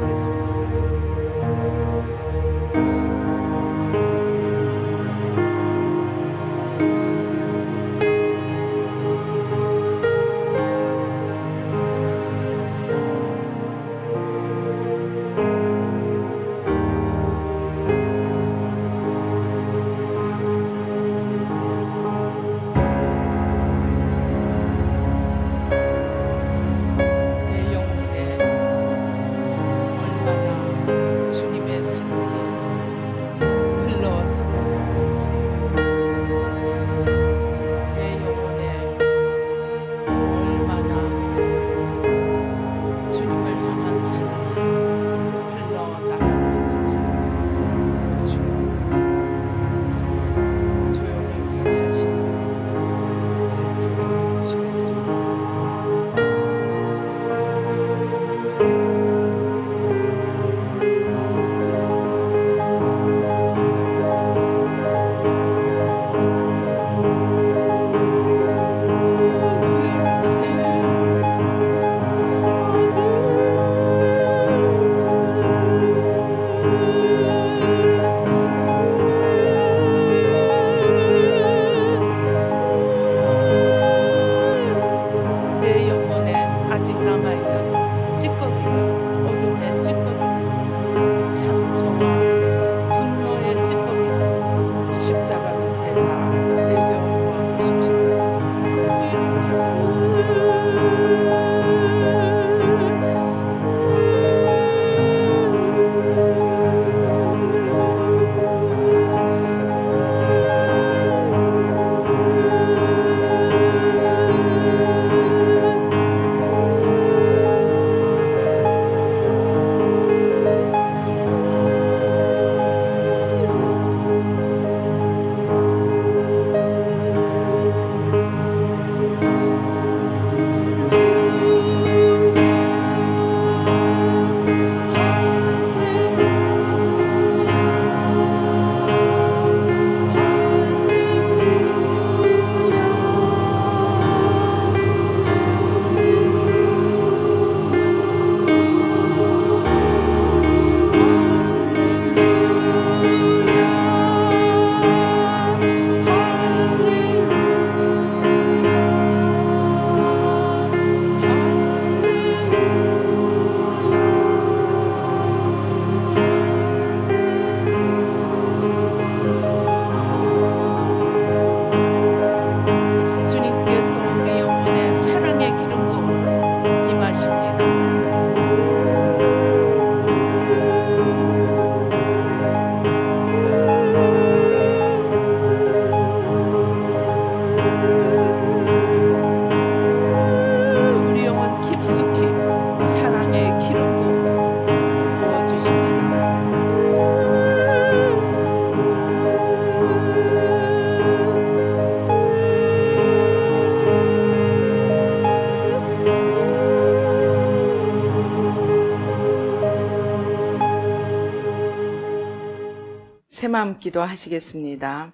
기도하시겠습니다. 새마음 기도하시겠습니다.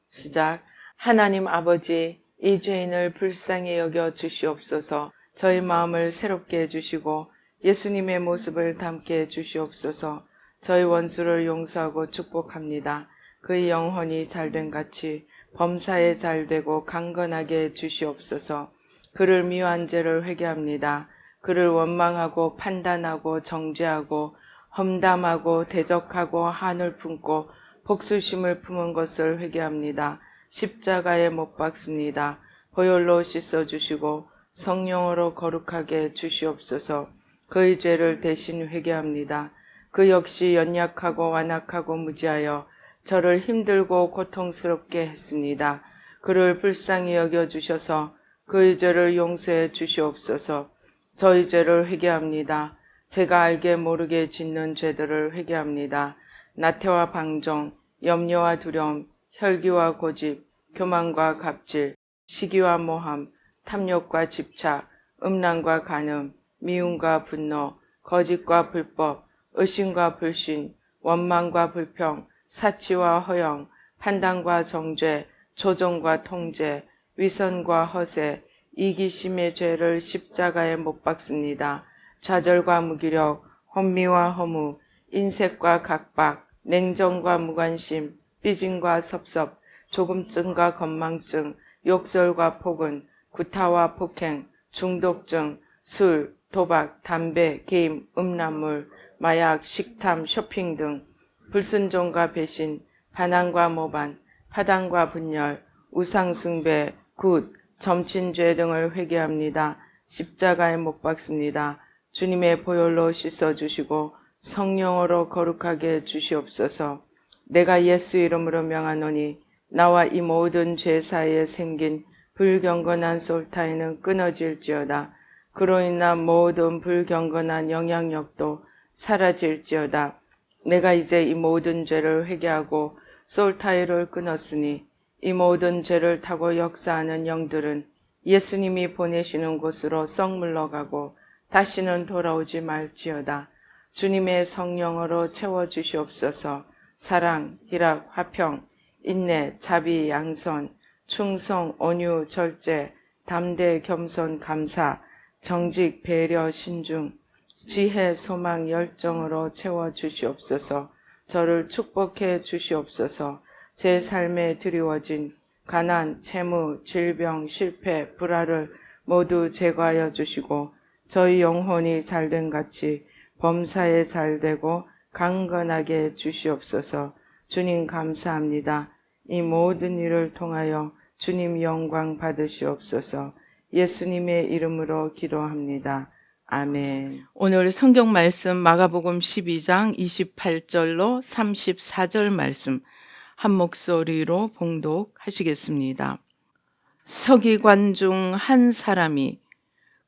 시작. 하나님 아버지, 이 죄인을 불쌍히 여겨 주시옵소서. 저희 마음을 새롭게 해주시고 예수님의 모습을 담게 해주시옵소서. 저희 원수를 용서하고 축복합니다. 그의 영혼이 잘된 같이 범사에 잘되고 강건하게 해주시옵소서. 그를 미워한 죄를 회개합니다. 그를 원망하고 판단하고 정죄하고 험담하고 대적하고 한을 품고 복수심을 품은 것을 회개합니다. 십자가에 못 박습니다. 보혈로 씻어주시고 성령으로 거룩하게 주시옵소서. 그의 죄를 대신 회개합니다. 그 역시 연약하고 완악하고 무지하여 저를 힘들고 고통스럽게 했습니다. 그를 불쌍히 여겨주셔서 그의 죄를 용서해 주시옵소서. 저희 죄를 회개합니다. 제가 알게 모르게 짓는 죄들을 회개합니다. 나태와 방종, 염려와 두려움, 혈기와 고집, 교만과 갑질, 시기와 모함, 탐욕과 집착, 음란과 간음, 미움과 분노, 거짓과 불법, 의심과 불신, 원망과 불평, 사치와 허영, 판단과 정죄, 조종과 통제, 위선과 허세, 이기심의 죄를 십자가에 못 박습니다. 좌절과 무기력, 혼미와 허무, 인색과 각박, 냉정과 무관심, 삐짐과 섭섭, 조금증과 건망증, 욕설과 폭언, 구타와 폭행, 중독증, 술, 도박, 담배, 게임, 음란물, 마약, 식탐, 쇼핑 등 불순종과 배신, 반항과 모반, 파당과 분열, 우상숭배, 굿, 점친죄 등을 회개합니다. 십자가에 못 박습니다. 주님의 보혈로 씻어주시고 성령으로 거룩하게 주시옵소서. 내가 예수 이름으로 명하노니 나와 이 모든 죄 사이에 생긴 불경건한 솔타이는 끊어질지어다. 그로 인한 모든 불경건한 영향력도 사라질지어다. 내가 이제 이 모든 죄를 회개하고 솔타이를 끊었으니 이 모든 죄를 타고 역사하는 영들은 예수님이 보내시는 곳으로 썩 물러가고 다시는 돌아오지 말지어다. 주님의 성령으로 채워주시옵소서. 사랑, 희락, 화평, 인내, 자비, 양선, 충성, 온유, 절제, 담대, 겸손, 감사, 정직, 배려, 신중, 지혜, 소망, 열정으로 채워주시옵소서. 저를 축복해 주시옵소서. 제 삶에 드리워진 가난, 채무, 질병, 실패, 불화를 모두 제거하여 주시고 저희 영혼이 잘된 같이 범사에 잘되고 강건하게 주시옵소서. 주님 감사합니다. 이 모든 일을 통하여 주님 영광 받으시옵소서. 예수님의 이름으로 기도합니다. 아멘. 오늘 성경 말씀 마가복음 12장 28절로 34절 말씀 한 목소리로 봉독하시겠습니다. 서기관 중 한 사람이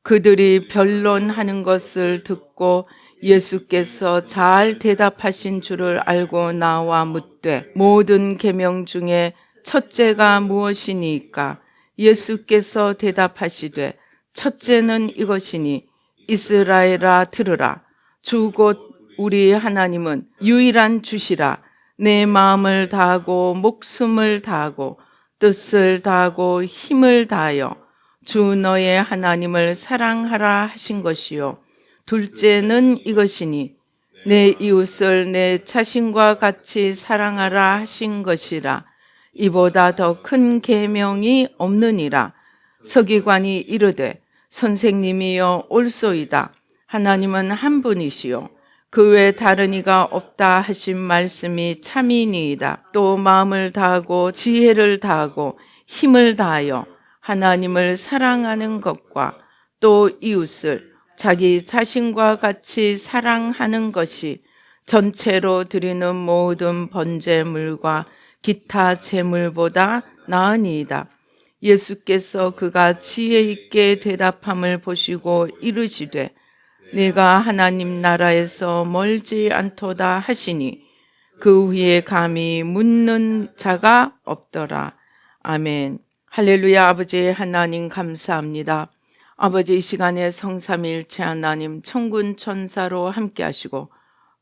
그들이 변론하는 것을 듣고 예수께서 잘 대답하신 줄을 알고 나와 묻되 모든 계명 중에 첫째가 무엇이니까? 예수께서 대답하시되 첫째는 이것이니 이스라엘아 들으라. 주 곧 우리 하나님은 유일한 주시라. 내 마음을 다하고 목숨을 다하고 뜻을 다하고 힘을 다하여 주 너의 하나님을 사랑하라 하신 것이요. 둘째는 이것이니 내 이웃을 내 자신과 같이 사랑하라 하신 것이라. 이보다 더 큰 계명이 없느니라. 서기관이 이르되 선생님이여 옳소이다. 하나님은 한 분이시요 그 외 다른 이가 없다 하신 말씀이 참이니이다. 또 마음을 다하고 지혜를 다하고 힘을 다하여 하나님을 사랑하는 것과 또 이웃을 자기 자신과 같이 사랑하는 것이 전체로 드리는 모든 번제물과 기타 제물보다 나으니이다. 예수께서 그가 지혜 있게 대답함을 보시고 이르시되 내가 하나님 나라에서 멀지 않도다 하시니 그 후에 감히 묻는 자가 없더라. 아멘. 할렐루야. 아버지 하나님 감사합니다. 아버지 이 시간에 성삼위일체 하나님 천군 천사로 함께 하시고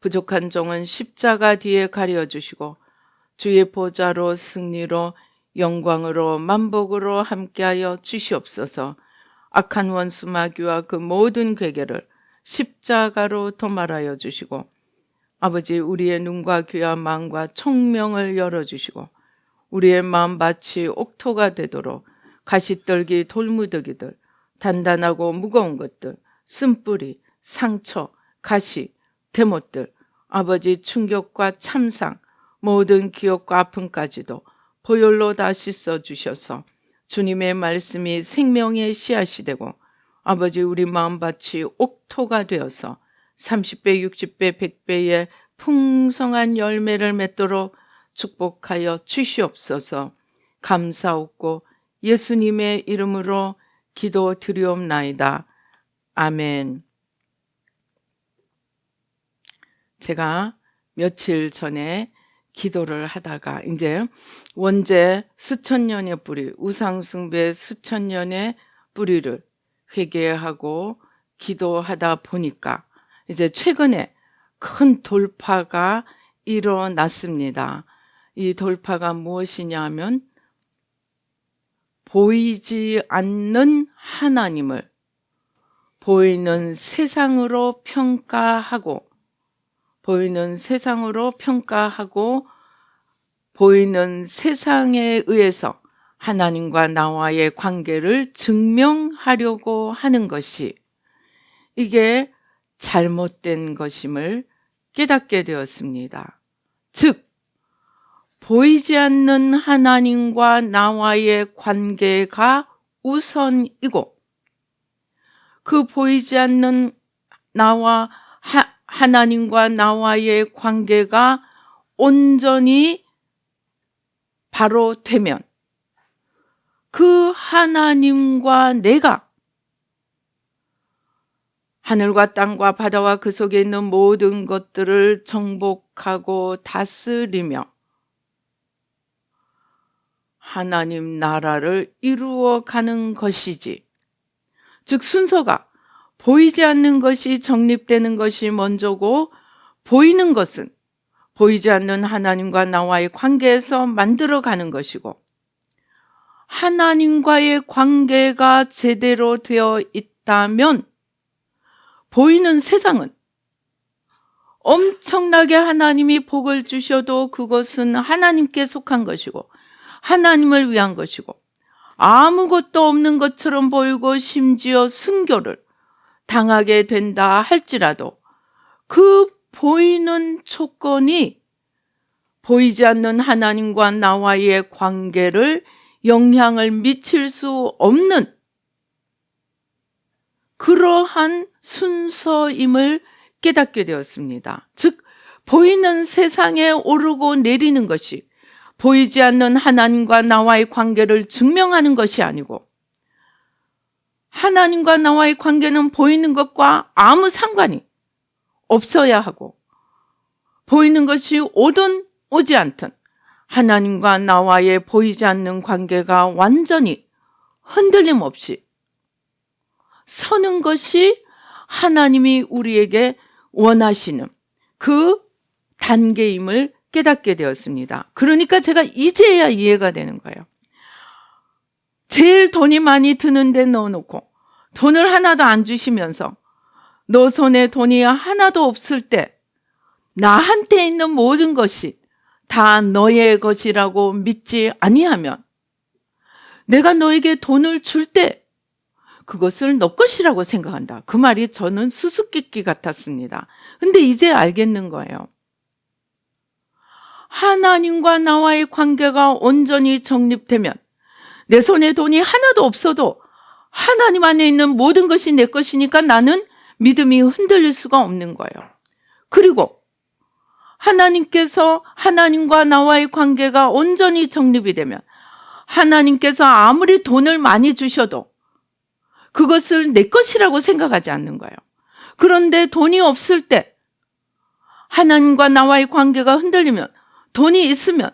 부족한 종은 십자가 뒤에 가려주시고 주의 보좌로 승리로 영광으로 만복으로 함께하여 주시옵소서. 악한 원수 마귀와 그 모든 괴계를 십자가로 도말하여 주시고 아버지 우리의 눈과 귀와 마음과 총명을 열어주시고 우리의 마음밭이 옥토가 되도록 가시떨기 돌무더기들 단단하고 무거운 것들 쓴뿌리 상처 가시 대못들 아버지 충격과 참상 모든 기억과 아픔까지도 보혈로 다 씻어주셔서 주님의 말씀이 생명의 씨앗이 되고 아버지 우리 마음밭이 옥토가 되어서 30배, 60배, 100배의 풍성한 열매를 맺도록 축복하여 주시옵소서. 감사옵고 예수님의 이름으로 기도드리옵나이다. 아멘. 제가 며칠 전에 기도를 하다가 이제 원죄 수천 년의 뿌리, 우상숭배 수천 년의 뿌리를 회개하고 기도하다 보니까 이제 최근에 큰 돌파가 일어났습니다. 이 돌파가 무엇이냐 하면 보이지 않는 하나님을 보이는 세상으로 평가하고 보이는 세상으로 평가하고 보이는 세상에 의해서 하나님과 나와의 관계를 증명하려고 하는 것이 이게 잘못된 것임을 깨닫게 되었습니다. 즉, 보이지 않는 하나님과 나와의 관계가 우선이고 그 보이지 않는 하나님과 나와의 관계가 온전히 바로 되면 그 하나님과 내가 하늘과 땅과 바다와 그 속에 있는 모든 것들을 정복하고 다스리며 하나님 나라를 이루어가는 것이지. 즉 순서가 보이지 않는 것이 정립되는 것이 먼저고 보이는 것은 보이지 않는 하나님과 나와의 관계에서 만들어가는 것이고 하나님과의 관계가 제대로 되어 있다면 보이는 세상은 엄청나게 하나님이 복을 주셔도 그것은 하나님께 속한 것이고 하나님을 위한 것이고 아무것도 없는 것처럼 보이고 심지어 순교를 당하게 된다 할지라도 그 보이는 조건이 보이지 않는 하나님과 나와의 관계를 영향을 미칠 수 없는 그러한 순서임을 깨닫게 되었습니다. 즉, 보이는 세상에 오르고 내리는 것이 보이지 않는 하나님과 나와의 관계를 증명하는 것이 아니고 하나님과 나와의 관계는 보이는 것과 아무 상관이 없어야 하고 보이는 것이 오든 오지 않든 하나님과 나와의 보이지 않는 관계가 완전히 흔들림 없이 서는 것이 하나님이 우리에게 원하시는 그 단계임을 깨닫게 되었습니다. 그러니까 제가 이제야 이해가 되는 거예요. 제일 돈이 많이 드는 데 넣어놓고 돈을 하나도 안 주시면서 너 손에 돈이 하나도 없을 때 나한테 있는 모든 것이 다 너의 것이라고 믿지 아니하면 내가 너에게 돈을 줄 때 그것을 너 것이라고 생각한다. 그 말이 저는 수수께끼 같았습니다. 근데 이제 알겠는 거예요. 하나님과 나와의 관계가 온전히 정립되면 내 손에 돈이 하나도 없어도 하나님 안에 있는 모든 것이 내 것이니까 나는 믿음이 흔들릴 수가 없는 거예요. 그리고 하나님께서 하나님과 나와의 관계가 온전히 정립이 되면 하나님께서 아무리 돈을 많이 주셔도 그것을 내 것이라고 생각하지 않는 거예요. 그런데 돈이 없을 때 하나님과 나와의 관계가 흔들리면 돈이 있으면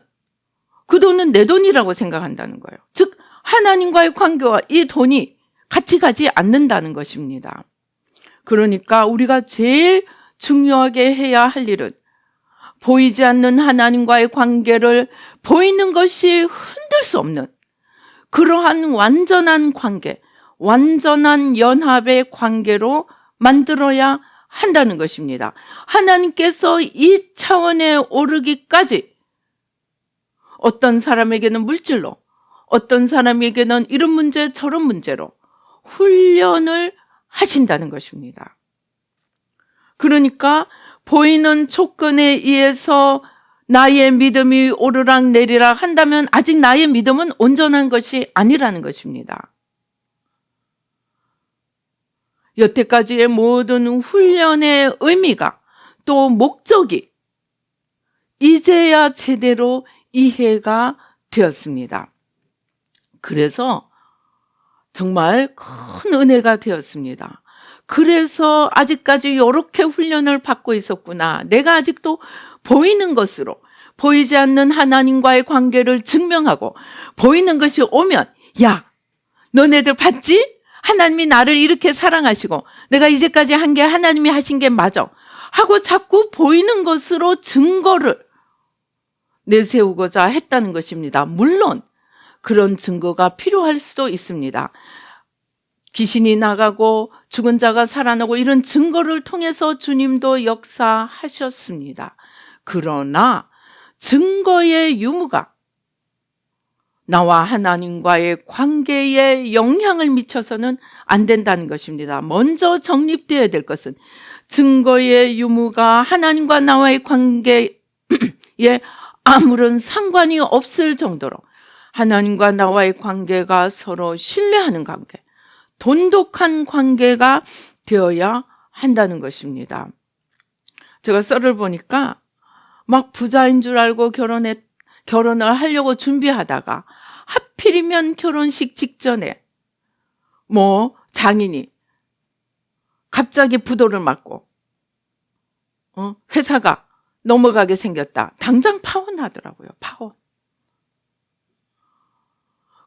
그 돈은 내 돈이라고 생각한다는 거예요. 즉 하나님과의 관계와 이 돈이 같이 가지 않는다는 것입니다. 그러니까 우리가 제일 중요하게 해야 할 일은 보이지 않는 하나님과의 관계를 보이는 것이 흔들 수 없는 그러한 완전한 관계, 완전한 연합의 관계로 만들어야 한다는 것입니다. 하나님께서 이 차원에 오르기까지 어떤 사람에게는 물질로, 어떤 사람에게는 이런 문제 저런 문제로 훈련을 하신다는 것입니다. 그러니까 보이는 조건에 의해서 나의 믿음이 오르락 내리락 한다면 아직 나의 믿음은 온전한 것이 아니라는 것입니다. 여태까지의 모든 훈련의 의미가 또 목적이 이제야 제대로 이해가 되었습니다. 그래서 정말 큰 은혜가 되었습니다. 그래서 아직까지 이렇게 훈련을 받고 있었구나. 내가 아직도 보이는 것으로 보이지 않는 하나님과의 관계를 증명하고 보이는 것이 오면 야, 너네들 봤지? 하나님이 나를 이렇게 사랑하시고 내가 이제까지 한 게 하나님이 하신 게 맞아 하고 자꾸 보이는 것으로 증거를 내세우고자 했다는 것입니다. 물론 그런 증거가 필요할 수도 있습니다. 귀신이 나가고 죽은 자가 살아나고 이런 증거를 통해서 주님도 역사하셨습니다. 그러나 증거의 유무가 나와 하나님과의 관계에 영향을 미쳐서는 안 된다는 것입니다. 먼저 정립되어야 될 것은 증거의 유무가 하나님과 나와의 관계에 아무런 상관이 없을 정도로 하나님과 나와의 관계가 서로 신뢰하는 관계, 돈독한 관계가 되어야 한다는 것입니다. 제가 썰을 보니까 막 부자인 줄 알고 결혼을 하려고 준비하다가 하필이면 결혼식 직전에 장인이 갑자기 부도를 맞고 회사가 넘어가게 생겼다. 당장 파혼하더라고요. 파혼.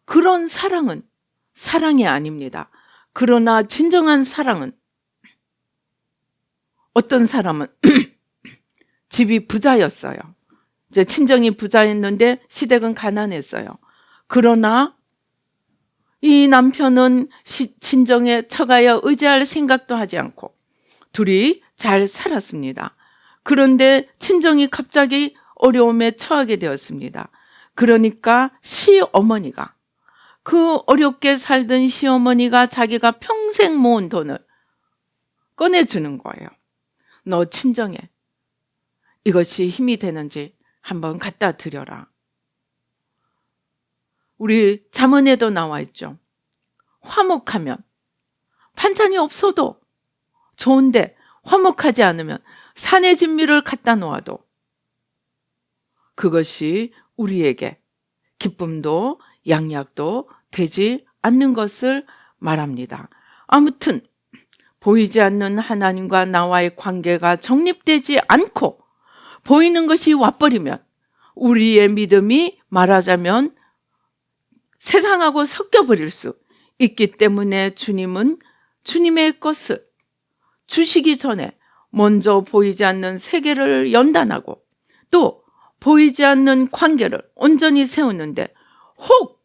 그런 사랑은 사랑이 아닙니다. 그러나 진정한 사랑은 어떤 사람은 집이 부자였어요. 이제 친정이 부자였는데 시댁은 가난했어요. 그러나 이 남편은 친정에 처가에 의지할 생각도 하지 않고 둘이 잘 살았습니다. 그런데 친정이 갑자기 어려움에 처하게 되었습니다. 그러니까 시어머니가 그 어렵게 살던 시어머니가 자기가 평생 모은 돈을 꺼내주는 거예요. 너 친정에 이것이 힘이 되는지 한번 갖다 드려라. 우리 잠언에도 나와 있죠. 화목하면 반찬이 없어도 좋은데 화목하지 않으면 산의 진미를 갖다 놓아도 그것이 우리에게 기쁨도 양약도 되지 않는 것을 말합니다. 아무튼 보이지 않는 하나님과 나와의 관계가 정립되지 않고 보이는 것이 와버리면 우리의 믿음이 말하자면 세상하고 섞여버릴 수 있기 때문에 주님은 주님의 것을 주시기 전에 먼저 보이지 않는 세계를 연단하고 또 보이지 않는 관계를 온전히 세우는데 혹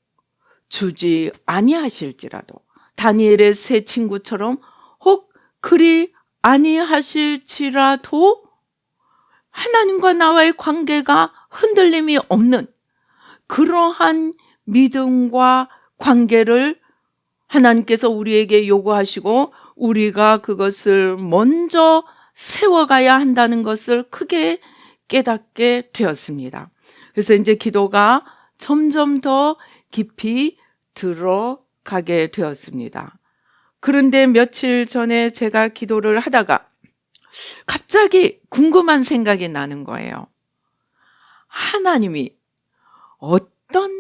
주지 아니하실지라도 다니엘의 세 친구처럼 혹 그리 아니하실지라도 하나님과 나와의 관계가 흔들림이 없는 그러한 믿음과 관계를 하나님께서 우리에게 요구하시고 우리가 그것을 먼저 세워가야 한다는 것을 크게 깨닫게 되었습니다. 그래서 이제 기도가 점점 더 깊이 들어가게 되었습니다. 그런데 며칠 전에 제가 기도를 하다가 갑자기 궁금한 생각이 나는 거예요. 하나님이 어떤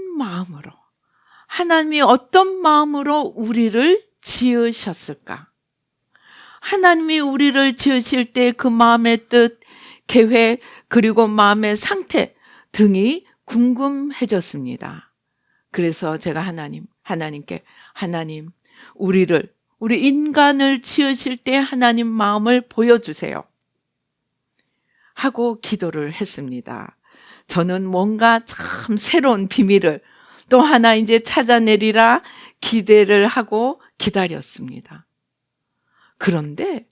마음으로 우리를 지으셨을까? 하나님이 우리를 지으실 때 그 마음의 뜻, 계획, 그리고 마음의 상태 등이 궁금해졌습니다. 그래서 제가 하나님께 우리 인간을 지으실 때 하나님 마음을 보여주세요 하고 기도를 했습니다. 저는 뭔가 참 새로운 비밀을 또 하나 이제 찾아내리라 기대를 하고 기다렸습니다. 그런데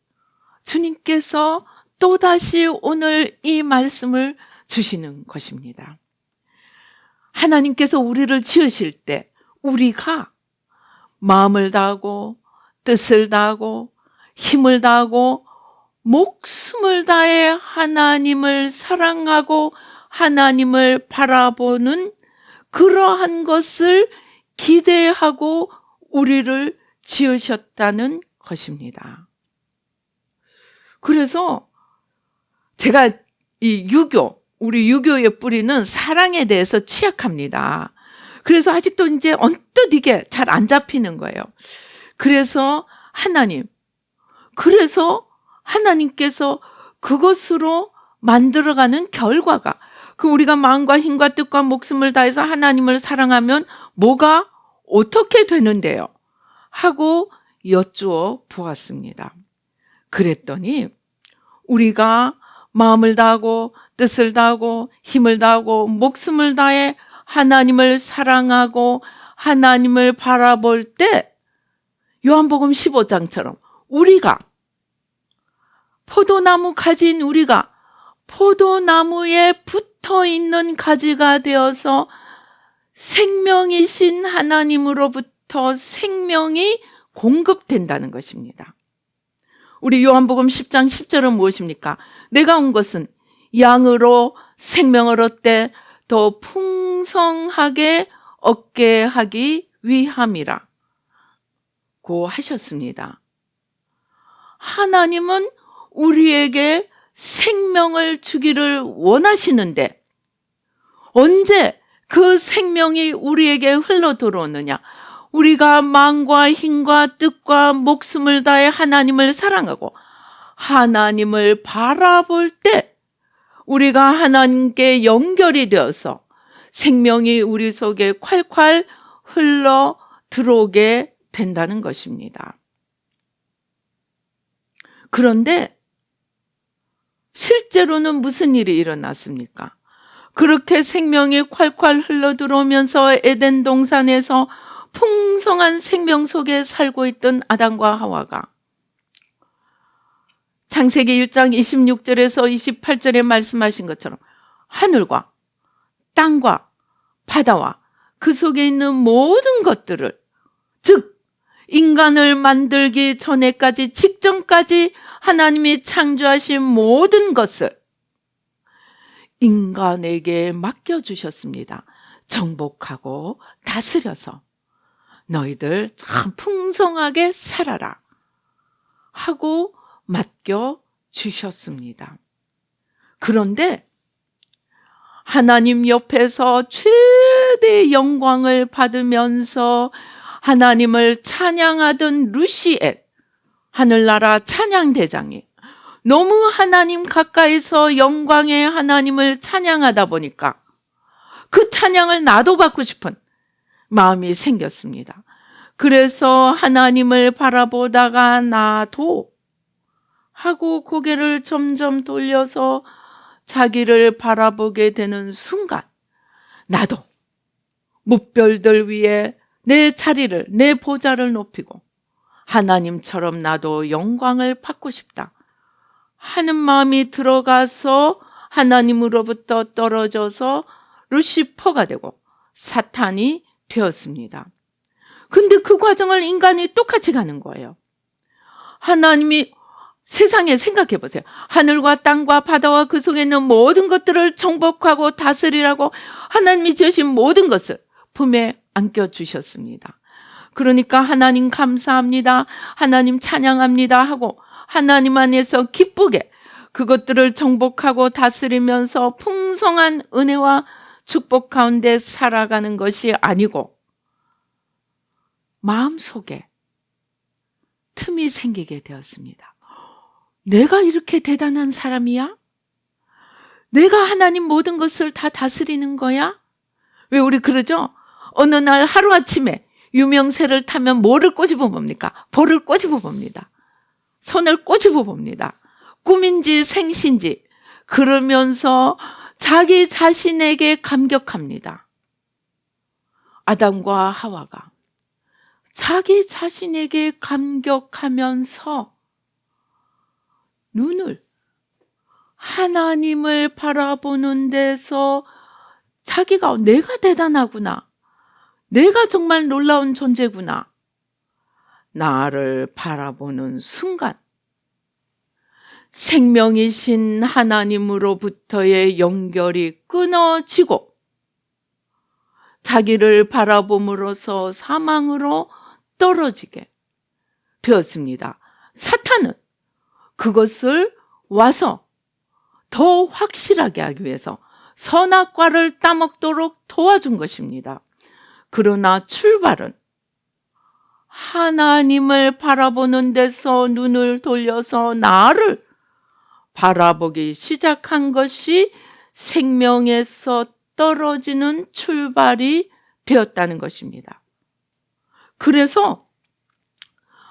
주님께서 또다시 오늘 이 말씀을 주시는 것입니다. 하나님께서 우리를 지으실 때 우리가 마음을 다하고 뜻을 다하고 힘을 다하고 목숨을 다해 하나님을 사랑하고 하나님을 바라보는 그러한 것을 기대하고 우리를 지으셨다는 것입니다. 그래서 제가 우리 유교의 뿌리는 사랑에 대해서 취약합니다. 그래서 아직도 이제 언뜻 이게 잘 안 잡히는 거예요. 그래서 하나님께서 그것으로 만들어가는 결과가 우리가 마음과 힘과 뜻과 목숨을 다해서 하나님을 사랑하면 뭐가 어떻게 되는데요? 하고 여쭈어 보았습니다. 그랬더니 우리가 마음을 다하고 뜻을 다하고 힘을 다하고 목숨을 다해 하나님을 사랑하고 하나님을 바라볼 때 요한복음 15장처럼 우리가 포도나무 가지인 우리가 포도나무에 붙어 있는 가지가 되어서 생명이신 하나님으로부터 생명이 공급된다는 것입니다. 우리 요한복음 10장 10절은 무엇입니까? 내가 온 것은 양으로 생명을 얻되 더 풍성하게 얻게 하기 위함이라 고 하셨습니다. 하나님은 우리에게 생명을 주기를 원하시는데 언제 그 생명이 우리에게 흘러 들어오느냐? 우리가 마음과 힘과 뜻과 목숨을 다해 하나님을 사랑하고 하나님을 바라볼 때 우리가 하나님께 연결이 되어서 생명이 우리 속에 콸콸 흘러 들어오게 된다는 것입니다. 그런데 실제로는 무슨 일이 일어났습니까? 그렇게 생명이 콸콸 흘러 들어오면서 에덴 동산에서 풍성한 생명 속에 살고 있던 아담과 하와가 창세기 1장 26절에서 28절에 말씀하신 것처럼 하늘과 땅과 바다와 그 속에 있는 모든 것들을, 즉 인간을 만들기 전에까지 직전까지 하나님이 창조하신 모든 것을 인간에게 맡겨주셨습니다. 정복하고 다스려서 너희들 참 풍성하게 살아라 하고 맡겨주셨습니다. 그런데 하나님 옆에서 최대의 영광을 받으면서 하나님을 찬양하던 루시엘, 하늘나라 찬양대장이 너무 하나님 가까이서 영광의 하나님을 찬양하다 보니까 그 찬양을 나도 받고 싶은 마음이 생겼습니다. 그래서 하나님을 바라보다가 나도 하고 고개를 점점 돌려서 자기를 바라보게 되는 순간 나도 뭇별들 위에 내 자리를, 내 보좌를 높이고 하나님처럼 나도 영광을 받고 싶다 하는 마음이 들어가서 하나님으로부터 떨어져서 루시퍼가 되고 사탄이 되었습니다. 근데 그 과정을 인간이 똑같이 가는 거예요. 하나님이 세상에 생각해 보세요. 하늘과 땅과 바다와 그 속에 있는 모든 것들을 정복하고 다스리라고 하나님이 주신 모든 것을 품에 안겨주셨습니다. 그러니까 하나님 감사합니다, 하나님 찬양합니다 하고 하나님 안에서 기쁘게 그것들을 정복하고 다스리면서 풍성한 은혜와 축복 가운데 살아가는 것이 아니고 마음속에 틈이 생기게 되었습니다. 내가 이렇게 대단한 사람이야? 내가 하나님 모든 것을 다 다스리는 거야? 왜 우리 그러죠? 어느 날 하루아침에 유명세를 타면 뭐를 꼬집어 봅니까? 볼을 꼬집어 봅니다. 손을 꼬집어 봅니다. 꿈인지 생신지 그러면서 자기 자신에게 감격합니다. 아담과 하와가 자기 자신에게 감격하면서 눈을 하나님을 바라보는 데서 자기가 내가 대단하구나, 내가 정말 놀라운 존재구나, 나를 바라보는 순간 생명이신 하나님으로부터의 연결이 끊어지고 자기를 바라봄으로써 사망으로 떨어지게 되었습니다. 사탄은 그것을 와서 더 확실하게 하기 위해서 선악과를 따먹도록 도와준 것입니다. 그러나 출발은 하나님을 바라보는 데서 눈을 돌려서 나를 바라보기 시작한 것이 생명에서 떨어지는 출발이 되었다는 것입니다. 그래서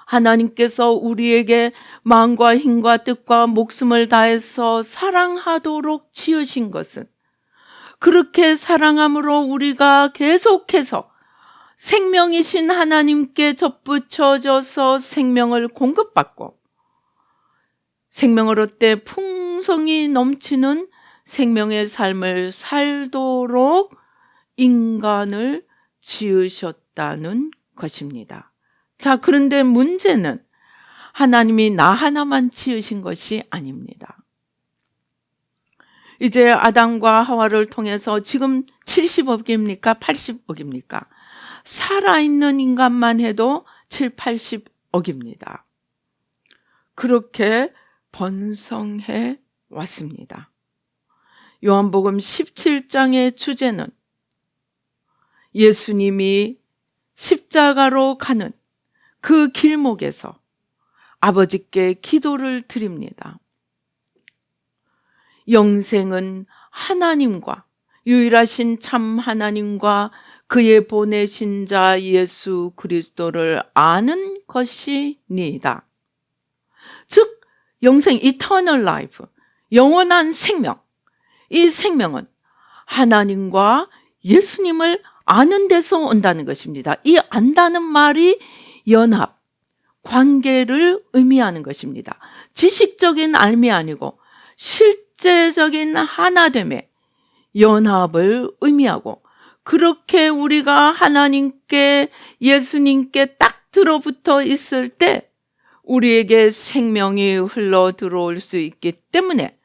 하나님께서 우리에게 마음과 힘과 뜻과 목숨을 다해서 사랑하도록 지으신 것은 그렇게 사랑함으로 우리가 계속해서 생명이신 하나님께 접붙여져서 생명을 공급받고 생명을 얻되 풍성이 넘치는 생명의 삶을 살도록 인간을 지으셨다는 것입니다. 자, 그런데 문제는 하나님이 나 하나만 지으신 것이 아닙니다. 이제 아담과 하와를 통해서 지금 70억입니까? 80억입니까? 살아있는 인간만 해도 7, 80억입니다. 그렇게 번성해 왔습니다. 요한복음 17장의 주제는 예수님이 십자가로 가는 그 길목에서 아버지께 기도를 드립니다. 영생은 하나님과 유일하신 참 하나님과 그의 보내신 자 예수 그리스도를 아는 것이니이다. 즉 영생, eternal life, 영원한 생명. 이 생명은 하나님과 예수님을 아는 데서 온다는 것입니다. 이 안다는 말이 연합, 관계를 의미하는 것입니다. 지식적인 알미 아니고 실제적인 하나됨의 연합을 의미하고, 그렇게 우리가 하나님께, 예수님께 딱 들어붙어 있을 때 우리에게 생명이 흘러 들어올 수 있기 때문에,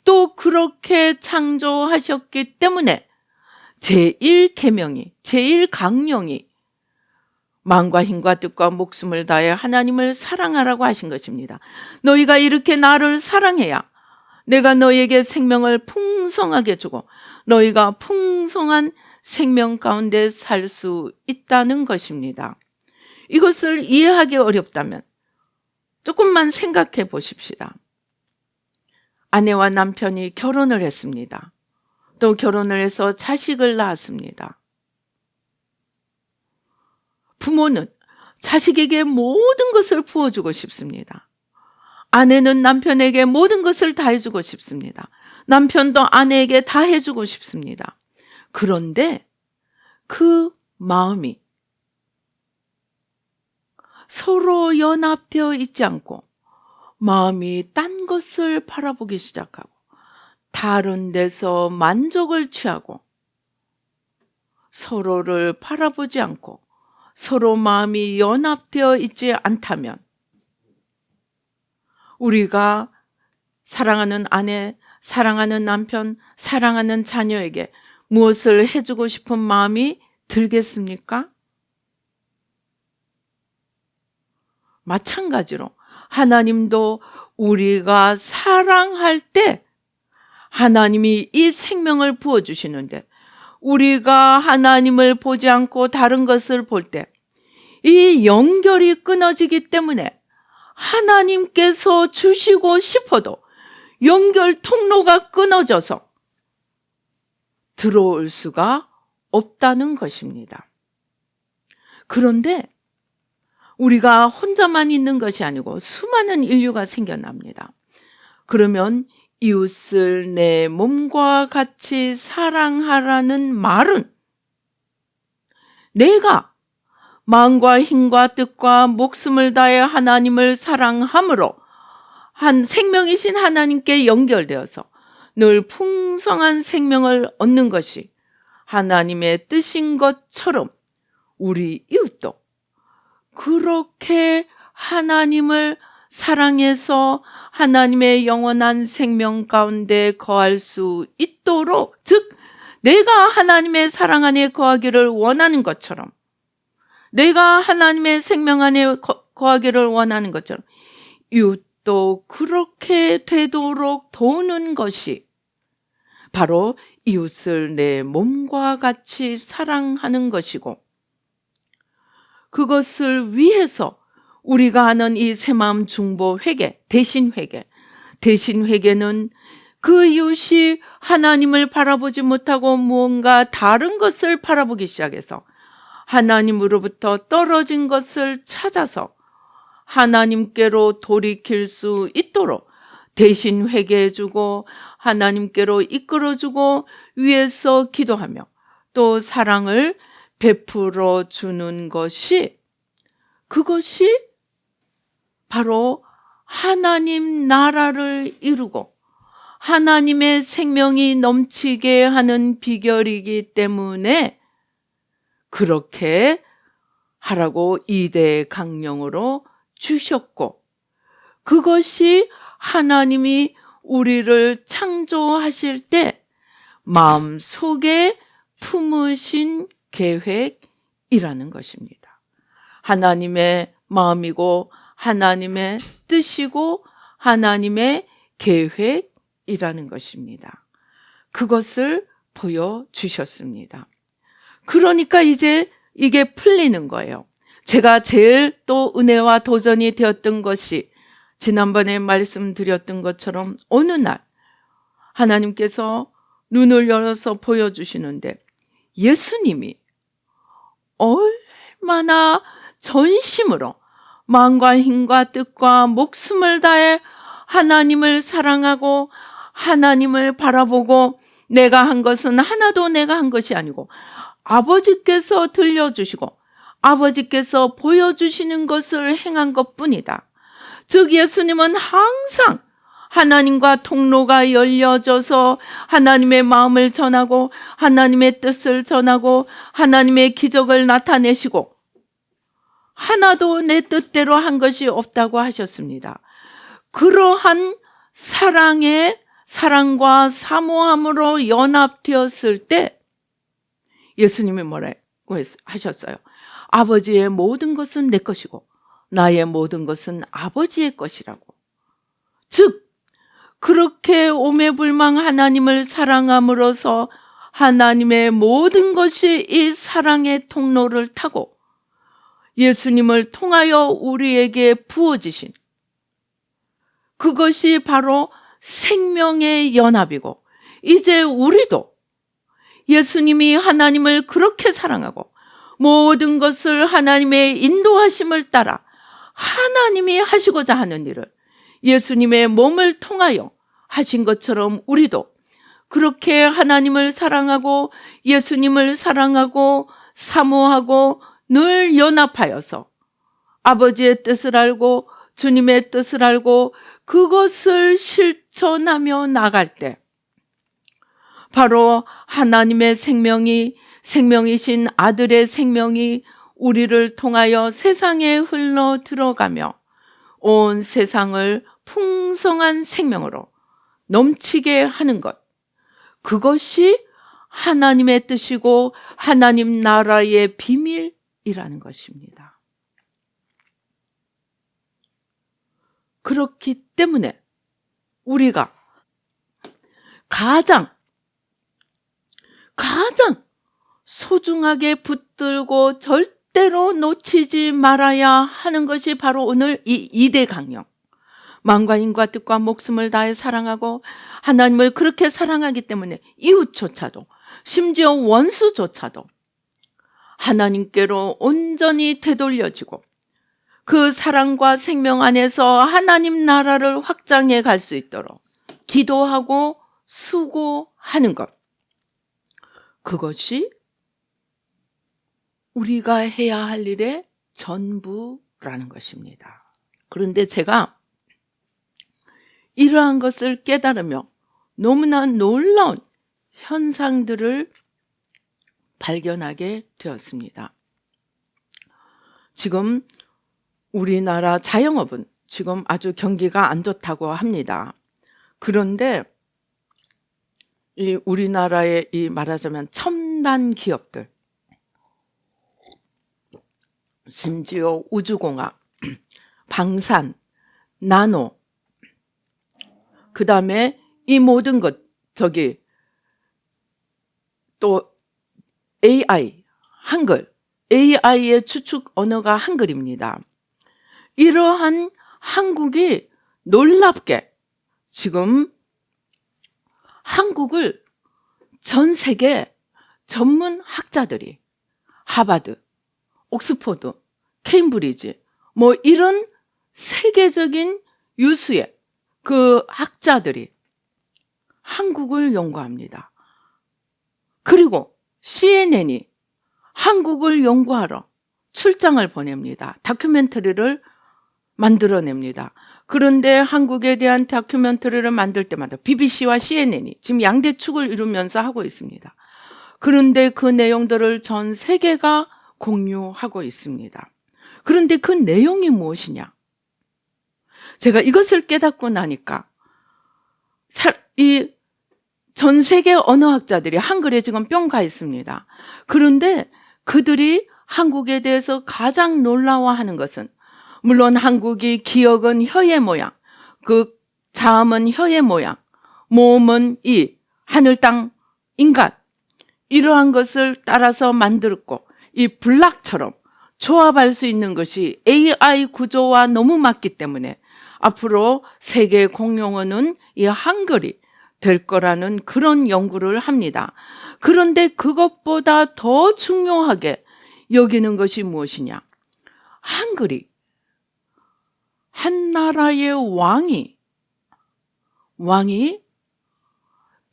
또 그렇게 창조하셨기 때문에 제1계명이, 제1강령이 마음과 힘과 뜻과 목숨을 다해 하나님을 사랑하라고 하신 것입니다. 너희가 이렇게 나를 사랑해야 내가 너희에게 생명을 풍성하게 주고 너희가 풍성한 생명 가운데 살 수 있다는 것입니다. 이것을 이해하기 어렵다면 조금만 생각해 보십시다. 아내와 남편이 결혼을 했습니다. 또 결혼을 해서 자식을 낳았습니다. 부모는 자식에게 모든 것을 부어주고 싶습니다. 아내는 남편에게 모든 것을 다 해주고 싶습니다. 남편도 아내에게 다 해주고 싶습니다. 그런데 그 마음이 서로 연합되어 있지 않고 마음이 딴 것을 바라보기 시작하고 다른 데서 만족을 취하고 서로를 바라보지 않고 서로 마음이 연합되어 있지 않다면 우리가 사랑하는 아내, 사랑하는 남편, 사랑하는 자녀에게 무엇을 해주고 싶은 마음이 들겠습니까? 마찬가지로 하나님도 우리가 사랑할 때 하나님이 이 생명을 부어주시는데, 우리가 하나님을 보지 않고 다른 것을 볼 때 이 연결이 끊어지기 때문에 하나님께서 주시고 싶어도 연결 통로가 끊어져서 들어올 수가 없다는 것입니다. 그런데 우리가 혼자만 있는 것이 아니고 수많은 인류가 생겨납니다. 그러면 이웃을 내 몸과 같이 사랑하라는 말은 내가 마음과 힘과 뜻과 목숨을 다해 하나님을 사랑함으로 한 생명이신 하나님께 연결되어서 늘 풍성한 생명을 얻는 것이 하나님의 뜻인 것처럼 우리 이웃도 그렇게 하나님을 사랑해서 하나님의 영원한 생명 가운데 거할 수 있도록, 즉 내가 하나님의 사랑 안에 거하기를 원하는 것처럼, 내가 하나님의 생명 안에 거하기를 원하는 것처럼 이웃도 그렇게 되도록 도우는 것이 바로 이웃을 내 몸과 같이 사랑하는 것이고, 그것을 위해서 우리가 하는 이 새마음 중보 회개, 대신 회개는 그 이웃이 하나님을 바라보지 못하고 무언가 다른 것을 바라보기 시작해서 하나님으로부터 떨어진 것을 찾아서 하나님께로 돌이킬 수 있도록 대신 회개해주고 하나님께로 이끌어주고 위에서 기도하며 또 사랑을 베풀어 주는 것이, 그것이 바로 하나님 나라를 이루고 하나님의 생명이 넘치게 하는 비결이기 때문에 그렇게 하라고 2대 강령으로 주셨고, 그것이 하나님이 우리를 창조하실 때 마음속에 품으신 계획이라는 것입니다. 하나님의 마음이고 하나님의 뜻이고 하나님의 계획이라는 것입니다. 그것을 보여주셨습니다. 그러니까 이제 이게 풀리는 거예요. 제가 제일 또 은혜와 도전이 되었던 것이, 지난번에 말씀드렸던 것처럼 어느 날 하나님께서 눈을 열어서 보여주시는데, 예수님이 얼마나 전심으로 마음과 힘과 뜻과 목숨을 다해 하나님을 사랑하고 하나님을 바라보고, 내가 한 것은 하나도 내가 한 것이 아니고 아버지께서 들려주시고 아버지께서 보여주시는 것을 행한 것뿐이다. 즉 예수님은 항상 하나님과 통로가 열려져서 하나님의 마음을 전하고 하나님의 뜻을 전하고 하나님의 기적을 나타내시고, 하나도 내 뜻대로 한 것이 없다고 하셨습니다. 그러한 사랑과 사모함으로 연합되었을 때 예수님이 뭐라고 하셨어요? 아버지의 모든 것은 내 것이고 나의 모든 것은 아버지의 것이라고. 즉 그렇게 오매불망 하나님을 사랑함으로써 하나님의 모든 것이 이 사랑의 통로를 타고 예수님을 통하여 우리에게 부어지신, 그것이 바로 생명의 연합이고, 이제 우리도 예수님이 하나님을 그렇게 사랑하고 모든 것을 하나님의 인도하심을 따라 하나님이 하시고자 하는 일을 예수님의 몸을 통하여 하신 것처럼, 우리도 그렇게 하나님을 사랑하고 예수님을 사랑하고 사모하고 늘 연합하여서 아버지의 뜻을 알고 주님의 뜻을 알고 그것을 실천하며 나갈 때, 바로 하나님의 생명이신 아들의 생명이 우리를 통하여 세상에 흘러 들어가며 온 세상을 풍성한 생명으로 넘치게 하는 것, 그것이 하나님의 뜻이고 하나님 나라의 비밀이라는 것입니다. 그렇기 때문에 우리가 가장 소중하게 붙들고 절대로 놓치지 말아야 하는 것이 바로 오늘 이 2대 강령, 마음과 힘과 뜻과 목숨을 다해 사랑하고 하나님을 그렇게 사랑하기 때문에 이웃조차도, 심지어 원수조차도 하나님께로 온전히 되돌려지고 그 사랑과 생명 안에서 하나님 나라를 확장해 갈 수 있도록 기도하고 수고하는 것, 그것이 우리가 해야 할 일의 전부라는 것입니다. 그런데 제가 이러한 것을 깨달으며 너무나 놀라운 현상들을 발견하게 되었습니다. 지금 우리나라 자영업은 지금 아주 경기가 안 좋다고 합니다. 그런데 이 우리나라의 이 말하자면 첨단 기업들, 심지어 우주공학, 방산, 나노, 그 다음에 이 모든 것, 또 AI, 한글, AI의 추측 언어가 한글입니다. 이러한 한국이 놀랍게 지금 한국을 전 세계 전문 학자들이 하버드, 옥스퍼드, 케임브리지 뭐 이런 세계적인 유수의 그 학자들이 한국을 연구합니다. 그리고 CNN이 한국을 연구하러 출장을 보냅니다. 다큐멘터리를 만들어냅니다. 그런데 한국에 대한 다큐멘터리를 만들 때마다 BBC와 CNN이 지금 양대 축을 이루면서 하고 있습니다. 그런데 그 내용들을 전 세계가 공유하고 있습니다. 그런데 그 내용이 무엇이냐? 제가 이것을 깨닫고 나니까 이 전 세계 언어학자들이 한글에 지금 뿅 가 있습니다. 그런데 그들이 한국에 대해서 가장 놀라워하는 것은, 물론 한국이 기억은 혀의 모양, 그 자음은 혀의 모양, 모음은 이 하늘 땅 인간, 이러한 것을 따라서 만들었고 이 블락처럼 조합할 수 있는 것이 AI 구조와 너무 맞기 때문에 앞으로 세계 공용어는 이 한글이 될 거라는 그런 연구를 합니다. 그런데 그것보다 더 중요하게 여기는 것이 무엇이냐? 한글이 한 나라의 왕이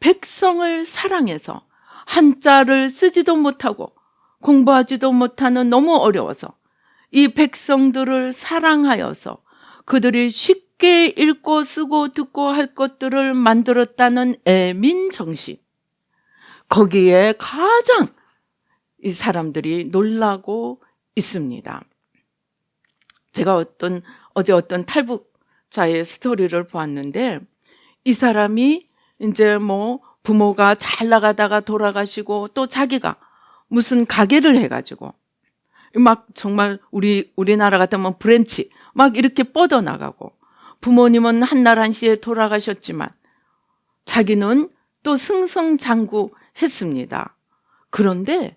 백성을 사랑해서 한자를 쓰지도 못하고 공부하지도 못하는, 너무 어려워서 이 백성들을 사랑하여서 그들이 쉽게 읽고 쓰고 듣고 할 것들을 만들었다는 애민정신, 거기에 가장 이 사람들이 놀라고 있습니다. 제가 어제 어떤 탈북자의 스토리를 보았는데, 이 사람이 이제 부모가 잘 나가다가 돌아가시고 또 자기가 무슨 가게를 해가지고 막 정말 우리나라 같으면 브랜치 막 이렇게 뻗어나가고, 부모님은 한날 한시에 돌아가셨지만 자기는 또 승승장구했습니다. 그런데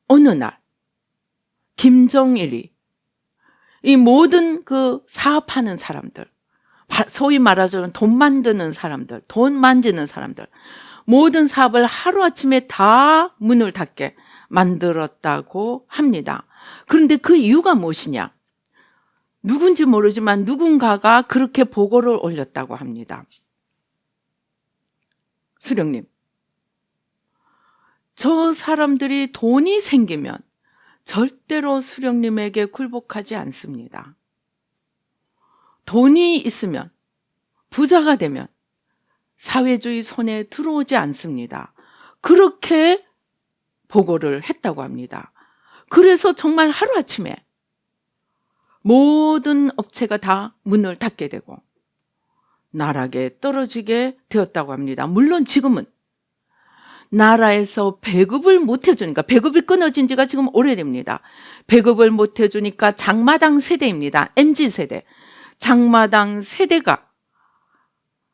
어느 날 김정일이 이 모든 그 사업하는 사람들, 소위 말하자면 돈 만지는 사람들, 모든 사업을 하루아침에 다 문을 닫게 만들었다고 합니다. 그런데 그 이유가 무엇이냐? 누군지 모르지만 누군가가 그렇게 보고를 올렸다고 합니다. 수령님, 저 사람들이 돈이 생기면 절대로 수령님에게 굴복하지 않습니다. 돈이 있으면, 부자가 되면 사회주의 손에 들어오지 않습니다. 그렇게 보고를 했다고 합니다. 그래서 정말 하루아침에 모든 업체가 다 문을 닫게 되고 나락에 떨어지게 되었다고 합니다. 물론 지금은 나라에서 배급을 못 해주니까, 배급이 끊어진 지가 지금 오래됩니다. 배급을 못 해주니까 장마당 세대입니다. MZ세대. 장마당 세대가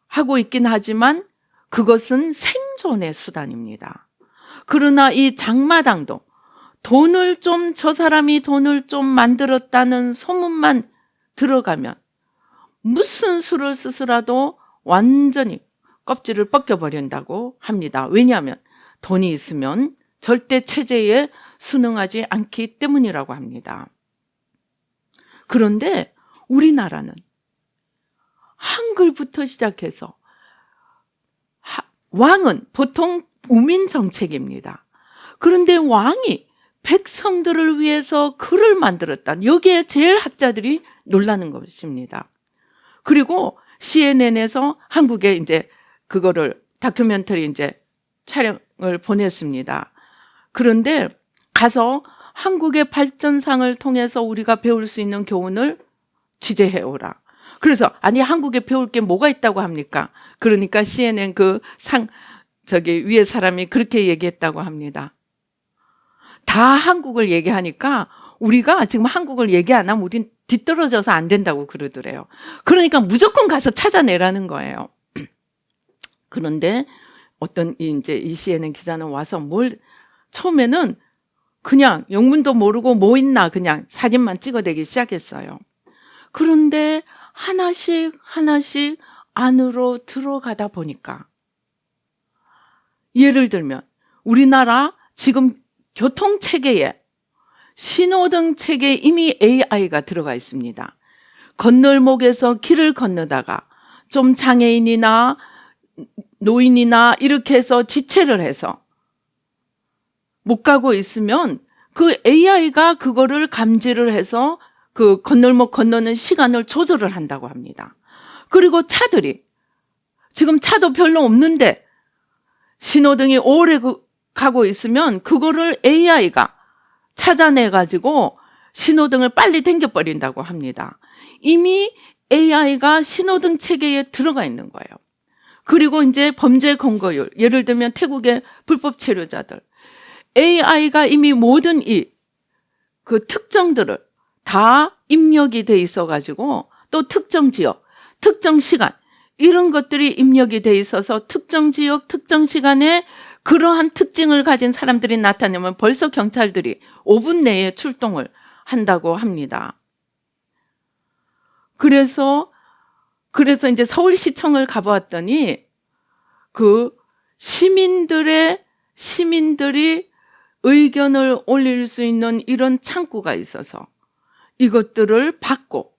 하고 있긴 하지만 그것은 생존의 수단입니다. 그러나 이 장마당도 저 사람이 돈을 좀 만들었다는 소문만 들어가면 무슨 수를 쓰더라도 완전히 껍질을 벗겨버린다고 합니다. 왜냐하면 돈이 있으면 절대 체제에 순응하지 않기 때문이라고 합니다. 그런데 우리나라는 한글부터 시작해서 왕은 보통 우민 정책입니다. 그런데 왕이 백성들을 위해서 글을 만들었다. 여기에 제일 학자들이 놀라는 것입니다. 그리고 CNN에서 한국에 이제 그거를 다큐멘터리 이제 촬영을 보냈습니다. 그런데 가서 한국의 발전상을 통해서 우리가 배울 수 있는 교훈을 취재해 오라. 그래서 아니 한국에 배울 게 뭐가 있다고 합니까? 그러니까 CNN 위에 사람이 그렇게 얘기했다고 합니다. 다 한국을 얘기하니까 우리가 지금 한국을 얘기 안 하면 우린 뒤떨어져서 안 된다고 그러더래요. 그러니까 무조건 가서 찾아내라는 거예요. 그런데 이 CNN 기자는 와서 처음에는 그냥 영문도 모르고 뭐 있나 그냥 사진만 찍어대기 시작했어요. 그런데 하나씩 안으로 들어가다 보니까, 예를 들면 우리나라 지금 교통체계에, 신호등 체계에 이미 AI가 들어가 있습니다. 건널목에서 길을 건너다가 좀 장애인이나 노인이나 이렇게 해서 지체를 해서 못 가고 있으면 그 AI가 그거를 감지를 해서 그 건널목 건너는 시간을 조절을 한다고 합니다. 그리고 차들이 지금 차도 별로 없는데 신호등이 오래 가고 있으면 그거를 AI가 찾아내 가지고 신호등을 빨리 당겨버린다고 합니다. 이미 AI가 신호등 체계에 들어가 있는 거예요. 그리고 이제 범죄 검거율, 예를 들면 태국의 불법 체류자들, AI가 이미 모든 그 특정들을 다 입력이 돼 있어 가지고 또 특정 지역, 특정 시간 이런 것들이 입력이 돼 있어서 특정 지역, 특정 시간에 그러한 특징을 가진 사람들이 나타나면 벌써 경찰들이 5분 내에 출동을 한다고 합니다. 그래서 이제 서울시청을 가보았더니 그 시민들이 의견을 올릴 수 있는 이런 창구가 있어서 이것들을 받고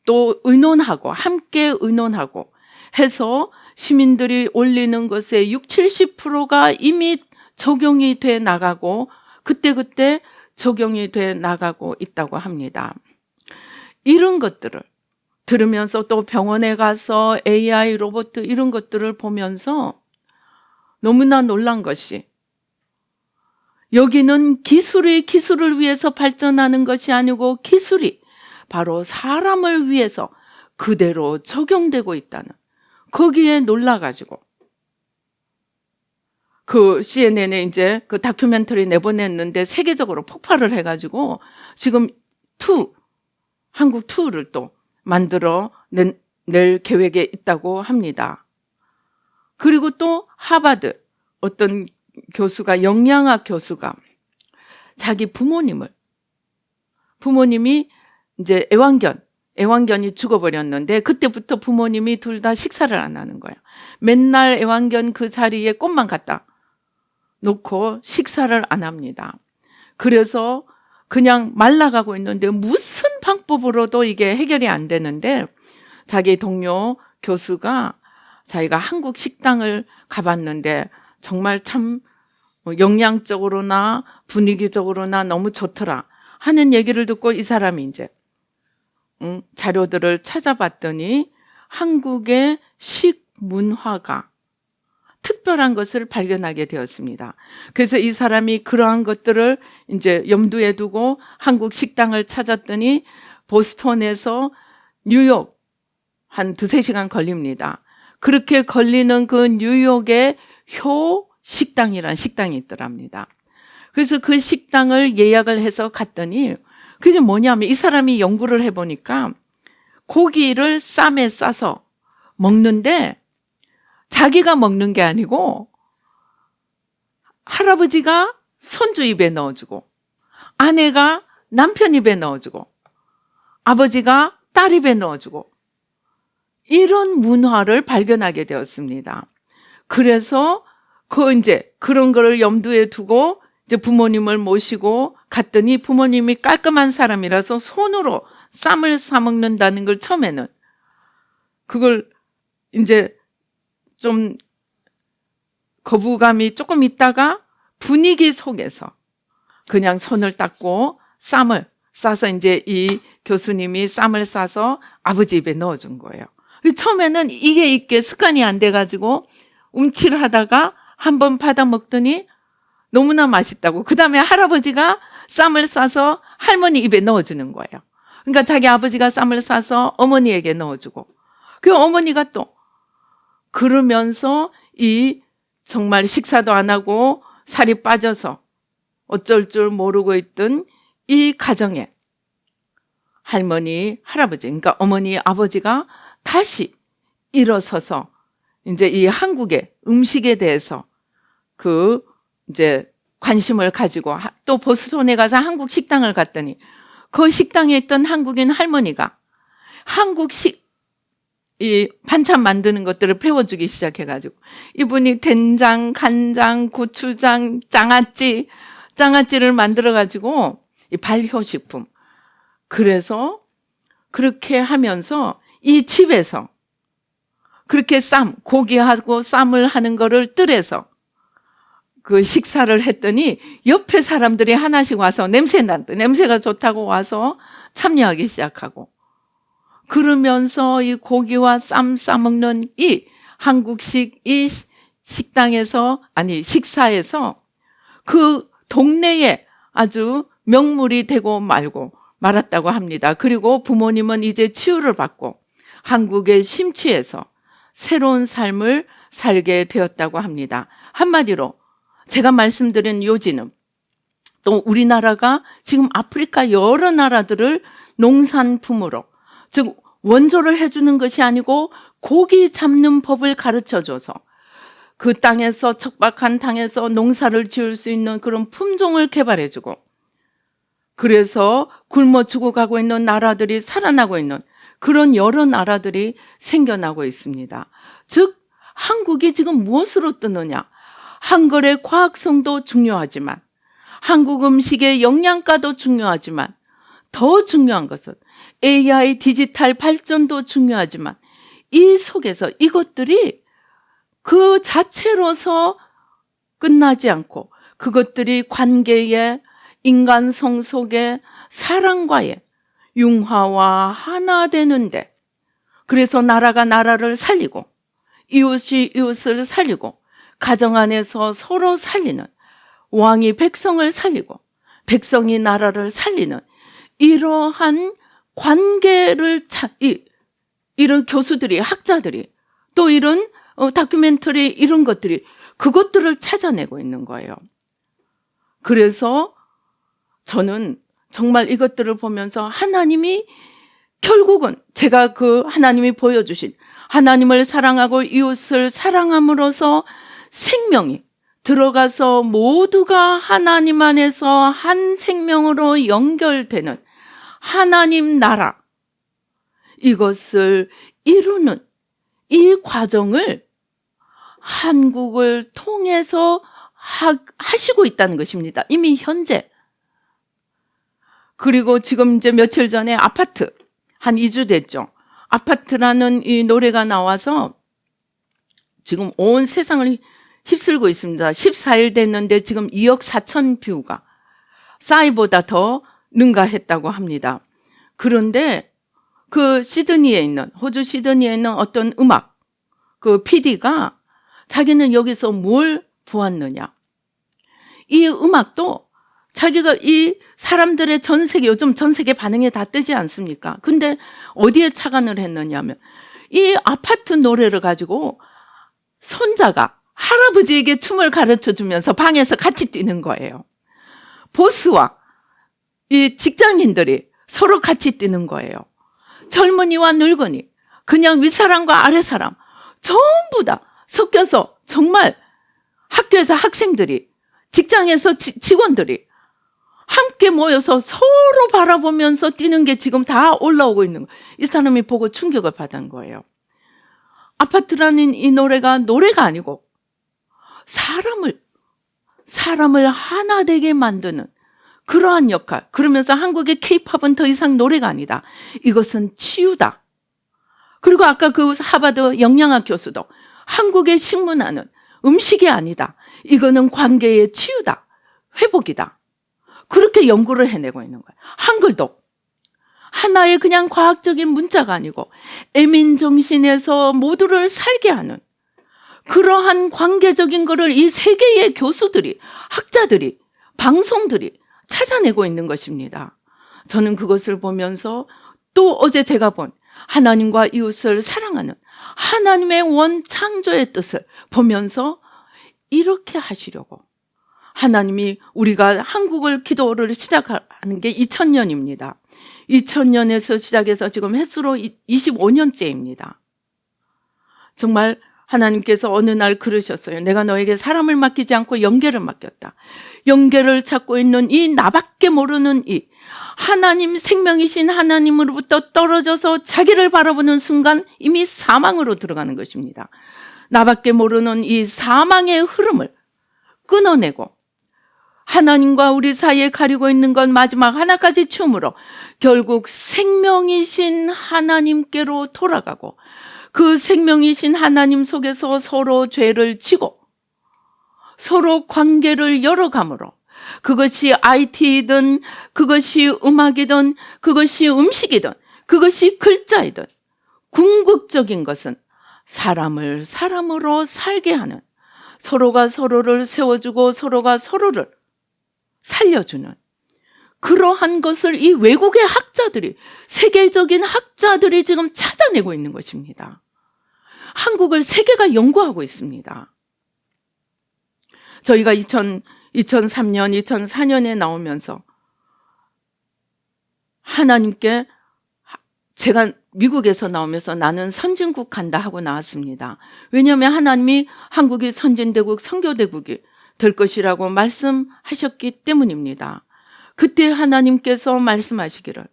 또 의논하고 함께 의논하고 해서 시민들이 올리는 것의 60, 70%가 이미 적용이 돼 나가고 그때그때 적용이 돼 나가고 있다고 합니다. 이런 것들을 들으면서 또 병원에 가서 AI 로봇 이런 것들을 보면서 너무나 놀란 것이 여기는 기술을 위해서 발전하는 것이 아니고 기술이 바로 사람을 위해서 그대로 적용되고 있다는 거기에 놀라가지고 그 CNN에 이제 그 다큐멘터리 내보냈는데 세계적으로 폭발을 해가지고 지금 한국 2를 또 만들어 낼 계획에 있다고 합니다. 그리고 또 하버드 어떤 교수가 영양학 교수가 자기 부모님이 이제 애완견이 죽어버렸는데 그때부터 부모님이 둘 다 식사를 안 하는 거예요. 맨날 애완견 그 자리에 꽃만 갖다 놓고 식사를 안 합니다. 그래서 그냥 말라가고 있는데 무슨 방법으로도 이게 해결이 안 되는데 자기 동료 교수가 자기가 한국 식당을 가봤는데 정말 참 영양적으로나 분위기적으로나 너무 좋더라 하는 얘기를 듣고 이 사람이 이제 자료들을 찾아봤더니 한국의 식문화가 특별한 것을 발견하게 되었습니다. 그래서 이 사람이 그러한 것들을 이제 염두에 두고 한국 식당을 찾았더니 보스턴에서 뉴욕 한 2-3시간 걸립니다. 그렇게 걸리는 그 뉴욕의 효 식당이라는 식당이 있더랍니다. 그래서 그 식당을 예약을 해서 갔더니 그게 뭐냐면 이 사람이 연구를 해보니까 고기를 쌈에 싸서 먹는데 자기가 먹는 게 아니고 할아버지가 손주 입에 넣어주고 아내가 남편 입에 넣어주고 아버지가 딸 입에 넣어주고 이런 문화를 발견하게 되었습니다. 그래서 이제 그런 거를 염두에 두고 이제 부모님을 모시고 갔더니 부모님이 깔끔한 사람이라서 손으로 쌈을 싸먹는다는 걸 처음에는 그걸 이제 좀 거부감이 조금 있다가 분위기 속에서 그냥 손을 닦고 쌈을 싸서 이제 이 교수님이 쌈을 싸서 아버지 입에 넣어준 거예요. 처음에는 이게 습관이 안 돼가지고 움찔하다가 한번 받아 먹더니 너무나 맛있다고. 그 다음에 할아버지가 쌈을 싸서 할머니 입에 넣어주는 거예요. 그러니까 자기 아버지가 쌈을 싸서 어머니에게 넣어주고 그 어머니가 또 그러면서 정말 식사도 안 하고 살이 빠져서 어쩔 줄 모르고 있던 이 가정에 할머니, 할아버지, 그러니까 어머니, 아버지가 다시 일어서서 이제 이 한국의 음식에 대해서 이제 관심을 가지고 또 보스턴에 가서 한국 식당을 갔더니 그 식당에 있던 한국인 할머니가 이 반찬 만드는 것들을 배워주기 시작해가지고 이분이 된장, 간장, 고추장, 장아찌를 만들어가지고 이 발효식품. 그래서 그렇게 하면서 이 집에서 그렇게 고기하고 쌈을 하는 거를 뜰에서 그 식사를 했더니 옆에 사람들이 하나씩 와서 냄새가 좋다고 와서 참여하기 시작하고, 그러면서 이 고기와 쌈 싸먹는 이 한국식 이 식사에서 그 동네에 아주 명물이 되고 말고 말았다고 합니다. 그리고 부모님은 이제 치유를 받고 한국에 심취해서 새로운 삶을 살게 되었다고 합니다. 한마디로 제가 말씀드린 요지는, 또 우리나라가 지금 아프리카 여러 나라들을 농산품으로, 즉 원조를 해주는 것이 아니고 고기 잡는 법을 가르쳐줘서 그 땅에서, 척박한 땅에서 농사를 지을 수 있는 그런 품종을 개발해주고, 그래서 굶어 죽어가고 있는 나라들이 살아나고 있는 그런 여러 나라들이 생겨나고 있습니다. 즉 한국이 지금 무엇으로 뜨느냐? 한글의 과학성도 중요하지만, 한국 음식의 영양가도 중요하지만, 더 중요한 것은 AI 디지털 발전도 중요하지만, 이 속에서 이것들이 그 자체로서 끝나지 않고 그것들이 관계의, 인간성 속에 사랑과의 융화와 하나 되는데, 그래서 나라가 나라를 살리고 이웃이 이웃을 살리고 가정 안에서 서로 살리는, 왕이 백성을 살리고 백성이 나라를 살리는 이러한 관계를 이런 교수들이, 학자들이, 또 이런 다큐멘터리 이런 것들이 그것들을 찾아내고 있는 거예요. 그래서 저는 정말 이것들을 보면서 하나님이 결국은 제가 그 하나님이 보여주신, 하나님을 사랑하고 이웃을 사랑함으로써 생명이 들어가서 모두가 하나님 안에서 한 생명으로 연결되는 하나님 나라, 이것을 이루는 이 과정을 한국을 통해서 하시고 있다는 것입니다. 이미 현재. 그리고 지금 이제 며칠 전에 아파트, 한 2주 됐죠. 아파트라는 이 노래가 나와서 지금 온 세상을 휩쓸고 있습니다. 14일 됐는데 지금 2억 4천 뷰가 싸이보다 더 능가했다고 합니다. 그런데 그 호주 시드니에 있는 어떤 음악, 그 PD가 자기는 여기서 뭘 보았느냐. 이 음악도 자기가 이 사람들의 요즘 전 세계 반응에 다 뜨지 않습니까? 근데 어디에 착안을 했느냐면, 이 아파트 노래를 가지고 손자가 할아버지에게 춤을 가르쳐 주면서 방에서 같이 뛰는 거예요. 보스와 이 직장인들이 서로 같이 뛰는 거예요. 젊은이와 늙은이, 그냥 윗사람과 아랫사람 전부 다 섞여서, 정말 학교에서 학생들이, 직장에서 직원들이 함께 모여서 서로 바라보면서 뛰는 게 지금 다 올라오고 있는 거예요. 이 사람이 보고 충격을 받은 거예요. 아파트라는 이 노래가 아니고 사람을 하나 되게 만드는 그러한 역할. 그러면서 한국의 K-팝은 더 이상 노래가 아니다. 이것은 치유다. 그리고 아까 그 하버드 영양학 교수도 한국의 식문화는 음식이 아니다. 이거는 관계의 치유다. 회복이다. 그렇게 연구를 해내고 있는 거예요. 한글도 하나의 그냥 과학적인 문자가 아니고 애민정신에서 모두를 살게 하는 그러한 관계적인 거를 이 세계의 교수들이, 학자들이, 방송들이 찾아내고 있는 것입니다. 저는 그것을 보면서 또 어제 제가 본 하나님과 이웃을 사랑하는 하나님의 원창조의 뜻을 보면서 이렇게 하시려고, 하나님이, 우리가 한국을 기도를 시작하는 게 2000년입니다. 2000년에서 시작해서 지금 횟수로 25년째입니다. 정말 하나님께서 어느 날 그러셨어요. 내가 너에게 사람을 맡기지 않고 영계를 맡겼다. 영계를 찾고 있는 이 나밖에 모르는 이 하나님, 생명이신 하나님으로부터 떨어져서 자기를 바라보는 순간 이미 사망으로 들어가는 것입니다. 나밖에 모르는 이 사망의 흐름을 끊어내고 하나님과 우리 사이에 가리고 있는 건 마지막 하나까지 춤으로 결국 생명이신 하나님께로 돌아가고, 그 생명이신 하나님 속에서 서로 죄를 지고 서로 관계를 열어감으로 그것이 IT이든 그것이 음악이든 그것이 음식이든 그것이 글자이든 궁극적인 것은 사람을 사람으로 살게 하는, 서로가 서로를 세워주고 서로가 서로를 살려주는 그러한 것을 이 외국의 학자들이, 세계적인 학자들이 지금 찾아내고 있는 것입니다. 한국을 세계가 연구하고 있습니다. 저희가 2003년, 2004년에 나오면서 하나님께, 제가 미국에서 나오면서 나는 선진국 간다 하고 나왔습니다. 왜냐하면 하나님이 한국이 선진대국, 선교대국이 될 것이라고 말씀하셨기 때문입니다. 그때 하나님께서 말씀하시기를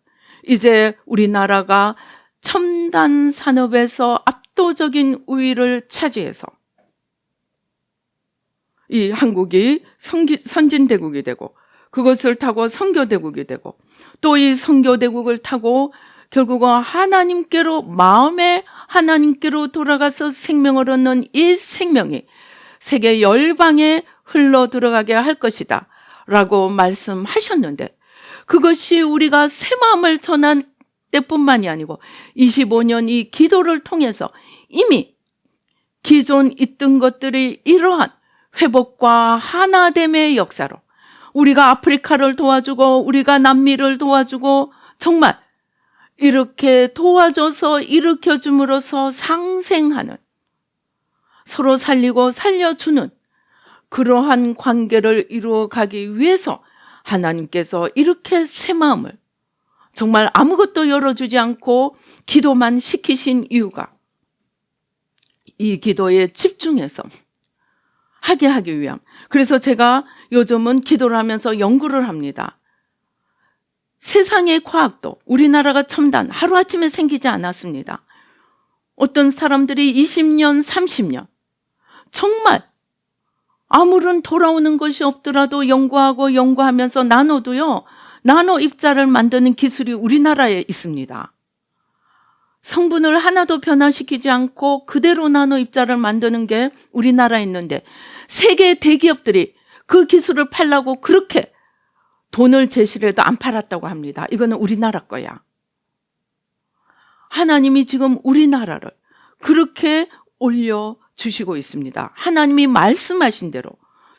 이제 우리나라가 첨단 산업에서 압도적인 우위를 차지해서 이 한국이 선진대국이 되고 그것을 타고 선교대국이 되고 또 이 선교대국을 타고 결국은 하나님께로, 마음에 하나님께로 돌아가서 생명을 얻는 이 생명이 세계 열방에 흘러 들어가게 할 것이다 라고 말씀하셨는데, 그것이 우리가 새 마음을 전한 때뿐만이 아니고 25년 이 기도를 통해서 이미 기존 있던 것들이 이러한 회복과 하나됨의 역사로 우리가 아프리카를 도와주고 우리가 남미를 도와주고 정말 이렇게 도와줘서 일으켜줌으로써 상생하는, 서로 살리고 살려주는 그러한 관계를 이루어가기 위해서 하나님께서 이렇게 새 마음을 정말 아무것도 열어주지 않고 기도만 시키신 이유가 이 기도에 집중해서 하게 하기 위함. 그래서 제가 요즘은 기도를 하면서 연구를 합니다. 세상의 과학도 우리나라가 첨단, 하루아침에 생기지 않았습니다. 어떤 사람들이 20년, 30년 정말 아무런 돌아오는 것이 없더라도 연구하면서 나노 입자를 만드는 기술이 우리나라에 있습니다. 성분을 하나도 변화시키지 않고 그대로 나노 입자를 만드는 게 우리나라에 있는데 세계 대기업들이 그 기술을 팔라고 그렇게 돈을 제시를 해도 안 팔았다고 합니다. 이거는 우리나라 거야. 하나님이 지금 우리나라를 그렇게 올려주시고 있습니다. 하나님이 말씀하신 대로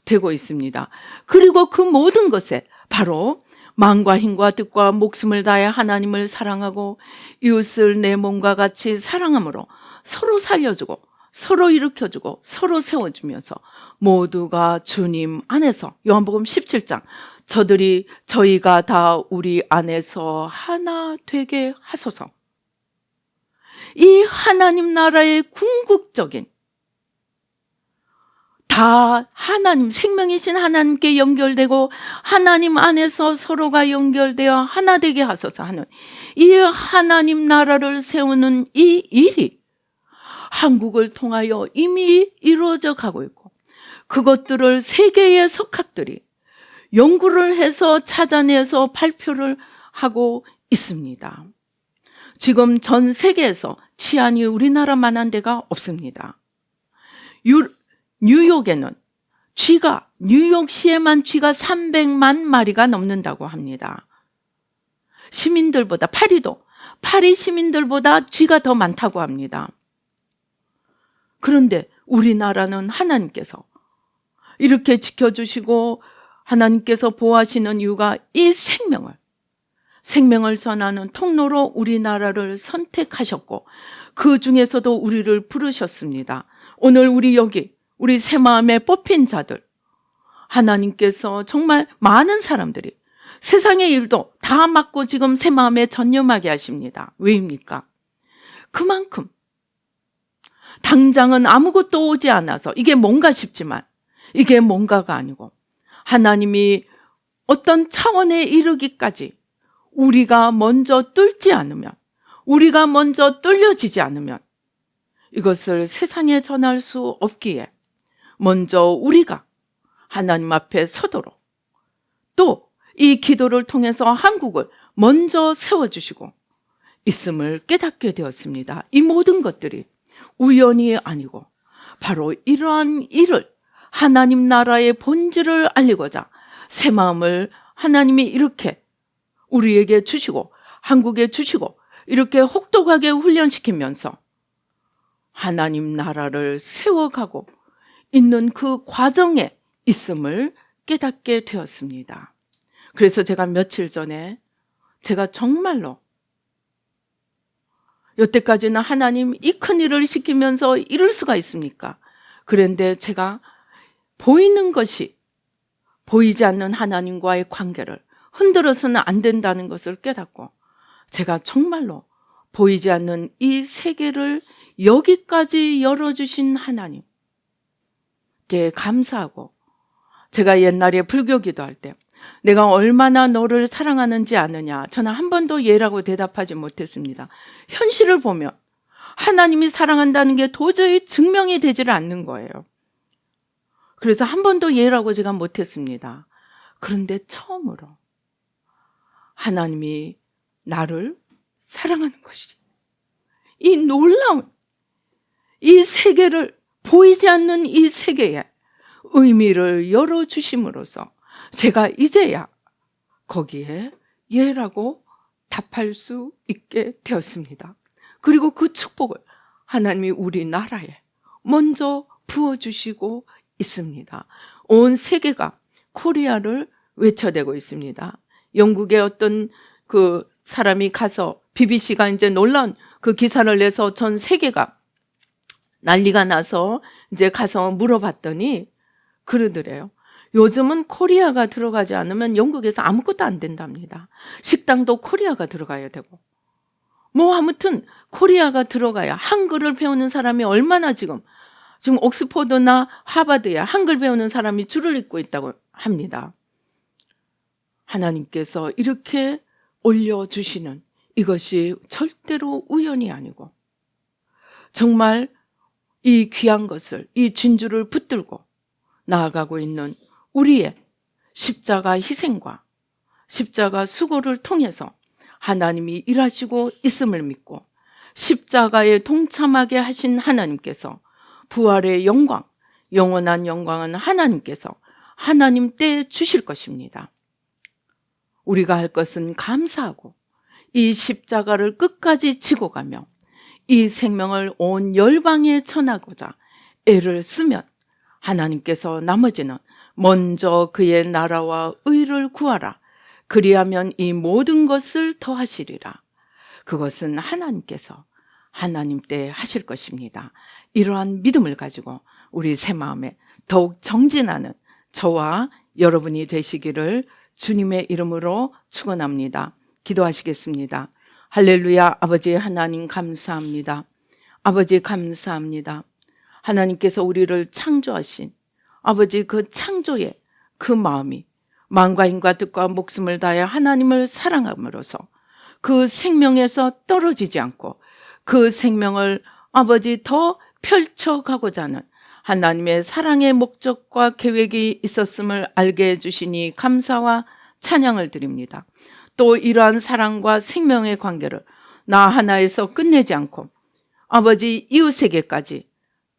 되고 있습니다. 그리고 그 모든 것에 바로 마음과 힘과 뜻과 목숨을 다해 하나님을 사랑하고 이웃을 내 몸과 같이 사랑함으로 서로 살려주고 서로 일으켜주고 서로 세워주면서 모두가 주님 안에서, 요한복음 17장, 저희가 다 우리 안에서 하나 되게 하소서. 이 하나님 나라의 궁극적인, 다 하나님, 생명이신 하나님께 연결되고 하나님 안에서 서로가 연결되어 하나 되게 하소서 하는 이 하나님 나라를 세우는 이 일이 한국을 통하여 이미 이루어져 가고 있고, 그것들을 세계의 석학들이 연구를 해서 찾아내서 발표를 하고 있습니다. 지금 전 세계에서 치안이 우리나라만한 데가 없습니다. 뉴욕에는 뉴욕시에만 쥐가 300만 마리가 넘는다고 합니다. 시민들보다, 파리 시민들보다 쥐가 더 많다고 합니다. 그런데 우리나라는 하나님께서 이렇게 지켜주시고 하나님께서 보호하시는 이유가 이 생명을 전하는 통로로 우리나라를 선택하셨고 그 중에서도 우리를 부르셨습니다. 오늘 우리 새마음에 뽑힌 자들, 하나님께서 정말 많은 사람들이 세상의 일도 다 맡고 지금 새마음에 전념하게 하십니다. 왜입니까? 그만큼 당장은 아무것도 오지 않아서 이게 뭔가 싶지만 이게 뭔가가 아니고 하나님이 어떤 차원에 이르기까지 우리가 먼저 뚫지 않으면, 우리가 먼저 뚫려지지 않으면 이것을 세상에 전할 수 없기에 먼저 우리가 하나님 앞에 서도록, 또 이 기도를 통해서 한국을 먼저 세워주시고 있음을 깨닫게 되었습니다. 이 모든 것들이 우연이 아니고 바로 이러한 일을 하나님 나라의 본질을 알리고자 새 마음을 하나님이 이렇게 우리에게 주시고 한국에 주시고 이렇게 혹독하게 훈련시키면서 하나님 나라를 세워가고 있는 그 과정에 있음을 깨닫게 되었습니다. 그래서 제가 며칠 전에 제가 정말로 여태까지는 하나님 이 큰 일을 시키면서 이럴 수가 있습니까? 그런데 제가 보이는 것이 보이지 않는 하나님과의 관계를 흔들어서는 안 된다는 것을 깨닫고 제가 정말로 보이지 않는 이 세계를 여기까지 열어주신 하나님께 감사하고 제가 옛날에 불교 기도할 때 내가 얼마나 너를 사랑하는지 아느냐 저는 한 번도 예라고 대답하지 못했습니다. 현실을 보면 하나님이 사랑한다는 게 도저히 증명이 되지를 않는 거예요. 그래서 한 번도 예라고 제가 못했습니다. 그런데 처음으로 하나님이 나를 사랑하는 것이지. 이 놀라운 이 세계를 보이지 않는 이 세계에 의미를 열어주심으로써 제가 이제야 거기에 예라고 답할 수 있게 되었습니다. 그리고 그 축복을 하나님이 우리나라에 먼저 부어주시고 있습니다. 온 세계가 코리아를 외쳐대고 있습니다. 영국의 어떤 그 사람이 가서 BBC가 이제 놀라운 그 기사를 내서 전 세계가 난리가 나서 이제 가서 물어봤더니 그러더래요. 요즘은 코리아가 들어가지 않으면 영국에서 아무것도 안 된답니다. 식당도 코리아가 들어가야 되고 뭐 아무튼 코리아가 들어가야 한글을 배우는 사람이 얼마나 지금 옥스퍼드나 하버드에 한글 배우는 사람이 줄을 잇고 있다고 합니다. 하나님께서 이렇게 올려주시는 이것이 절대로 우연이 아니고 정말 이 귀한 것을 이 진주를 붙들고 나아가고 있는 우리의 십자가 희생과 십자가 수고를 통해서 하나님이 일하시고 있음을 믿고 십자가에 동참하게 하신 하나님께서 부활의 영광, 영원한 영광은 하나님께서 하나님 때 주실 것입니다. 우리가 할 것은 감사하고 이 십자가를 끝까지 지고 가며 이 생명을 온 열방에 전하고자 애를 쓰면 하나님께서 나머지는 먼저 그의 나라와 의를 구하라. 그리하면 이 모든 것을 더하시리라. 그것은 하나님께서 하나님 때 하실 것입니다. 이러한 믿음을 가지고 우리 새 마음에 더욱 정진하는 저와 여러분이 되시기를 주님의 이름으로 축원합니다. 기도하시겠습니다. 할렐루야. 아버지 하나님 감사합니다. 아버지 감사합니다. 하나님께서 우리를 창조하신 아버지 그 창조의 그 마음이 만과 인과 뜻과 목숨을 다해 하나님을 사랑함으로써 그 생명에서 떨어지지 않고 그 생명을 아버지 더 펼쳐가고자 하는 하나님의 사랑의 목적과 계획이 있었음을 알게 해주시니 감사와 찬양을 드립니다. 또 이러한 사랑과 생명의 관계를 나 하나에서 끝내지 않고 아버지 이웃에게까지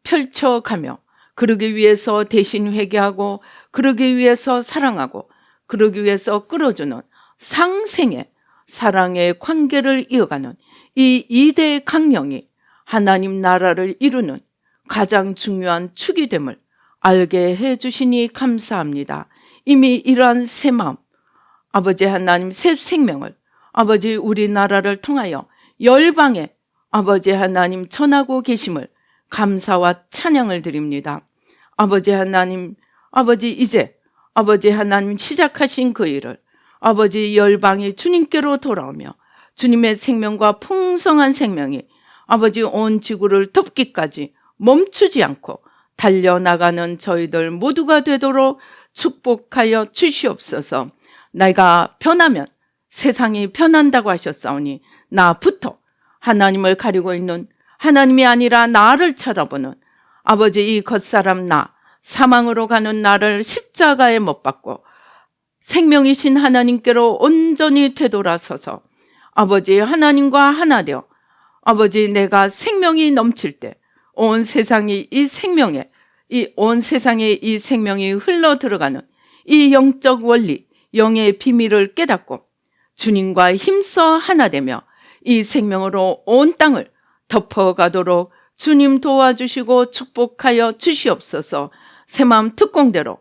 펼쳐가며 그러기 위해서 대신 회개하고 그러기 위해서 사랑하고 그러기 위해서 끌어주는 상생의 사랑의 관계를 이어가는 이 2대 강령이 하나님 나라를 이루는 가장 중요한 축이 됨을 알게 해주시니 감사합니다. 이미 이러한 새 마음, 아버지 하나님 새 생명을 아버지 우리나라를 통하여 열방에 아버지 하나님 전하고 계심을 감사와 찬양을 드립니다. 아버지 하나님, 아버지 이제 아버지 하나님 시작하신 그 일을 아버지 열방이 주님께로 돌아오며 주님의 생명과 풍성한 생명이 아버지 온 지구를 덮기까지 멈추지 않고 달려나가는 저희들 모두가 되도록 축복하여 주시옵소서. 내가 변하면 세상이 변한다고 하셨사오니 나부터 하나님을 가리고 있는 하나님이 아니라 나를 쳐다보는 아버지 이 겉사람 나 사망으로 가는 나를 십자가에 못 박고 생명이신 하나님께로 온전히 되돌아서서 아버지 하나님과 하나 되어 아버지 내가 생명이 넘칠 때 온 세상이 이 생명에 이 온 세상에 이 생명이 흘러 들어가는 이 영적 원리, 영의 비밀을 깨닫고 주님과 힘써 하나 되며 이 생명으로 온 땅을 덮어가도록 주님 도와주시고 축복하여 주시옵소서. 새마음 특공대로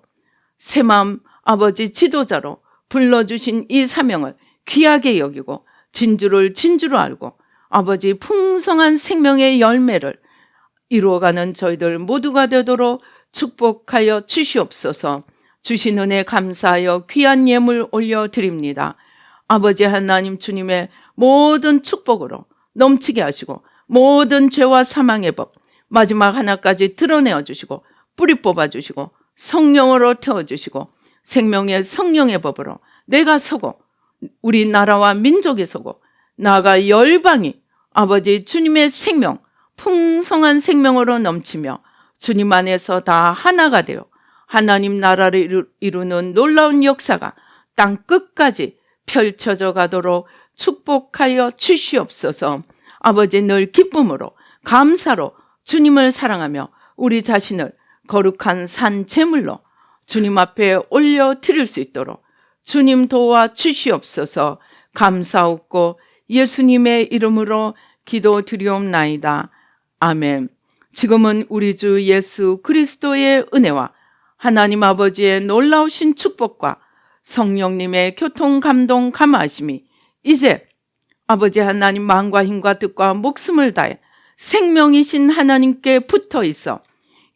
새마음 아버지 지도자로 불러주신 이 사명을 귀하게 여기고 진주를 진주로 알고 아버지 풍성한 생명의 열매를 이루어가는 저희들 모두가 되도록 축복하여 주시옵소서. 주신 은혜 감사하여 귀한 예물 올려드립니다. 아버지 하나님 주님의 모든 축복으로 넘치게 하시고 모든 죄와 사망의 법 마지막 하나까지 드러내어 주시고 뿌리 뽑아 주시고 성령으로 태워주시고 생명의 성령의 법으로 내가 서고 우리 나라와 민족이 서고 나아가 열방이 아버지 주님의 생명 풍성한 생명으로 넘치며 주님 안에서 다 하나가 되어 하나님 나라를 이루는 놀라운 역사가 땅 끝까지 펼쳐져 가도록 축복하여 주시옵소서. 아버지 늘 기쁨으로 감사로 주님을 사랑하며 우리 자신을 거룩한 산 제물로 주님 앞에 올려드릴 수 있도록 주님 도와 주시옵소서. 감사하고 예수님의 이름으로 기도드리옵나이다. 아멘. 지금은 우리 주 예수 그리스도의 은혜와 하나님 아버지의 놀라우신 축복과 성령님의 교통 감동 감화하심이 이제 아버지 하나님 마음과 힘과 뜻과 목숨을 다해 생명이신 하나님께 붙어 있어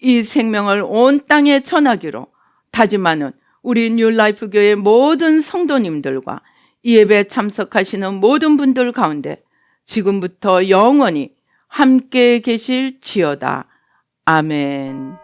이 생명을 온 땅에 전하기로 다짐하는 우리 뉴라이프 교회 모든 성도님들과 이 예배 참석하시는 모든 분들 가운데 지금부터 영원히 함께 계실지어다. 아멘.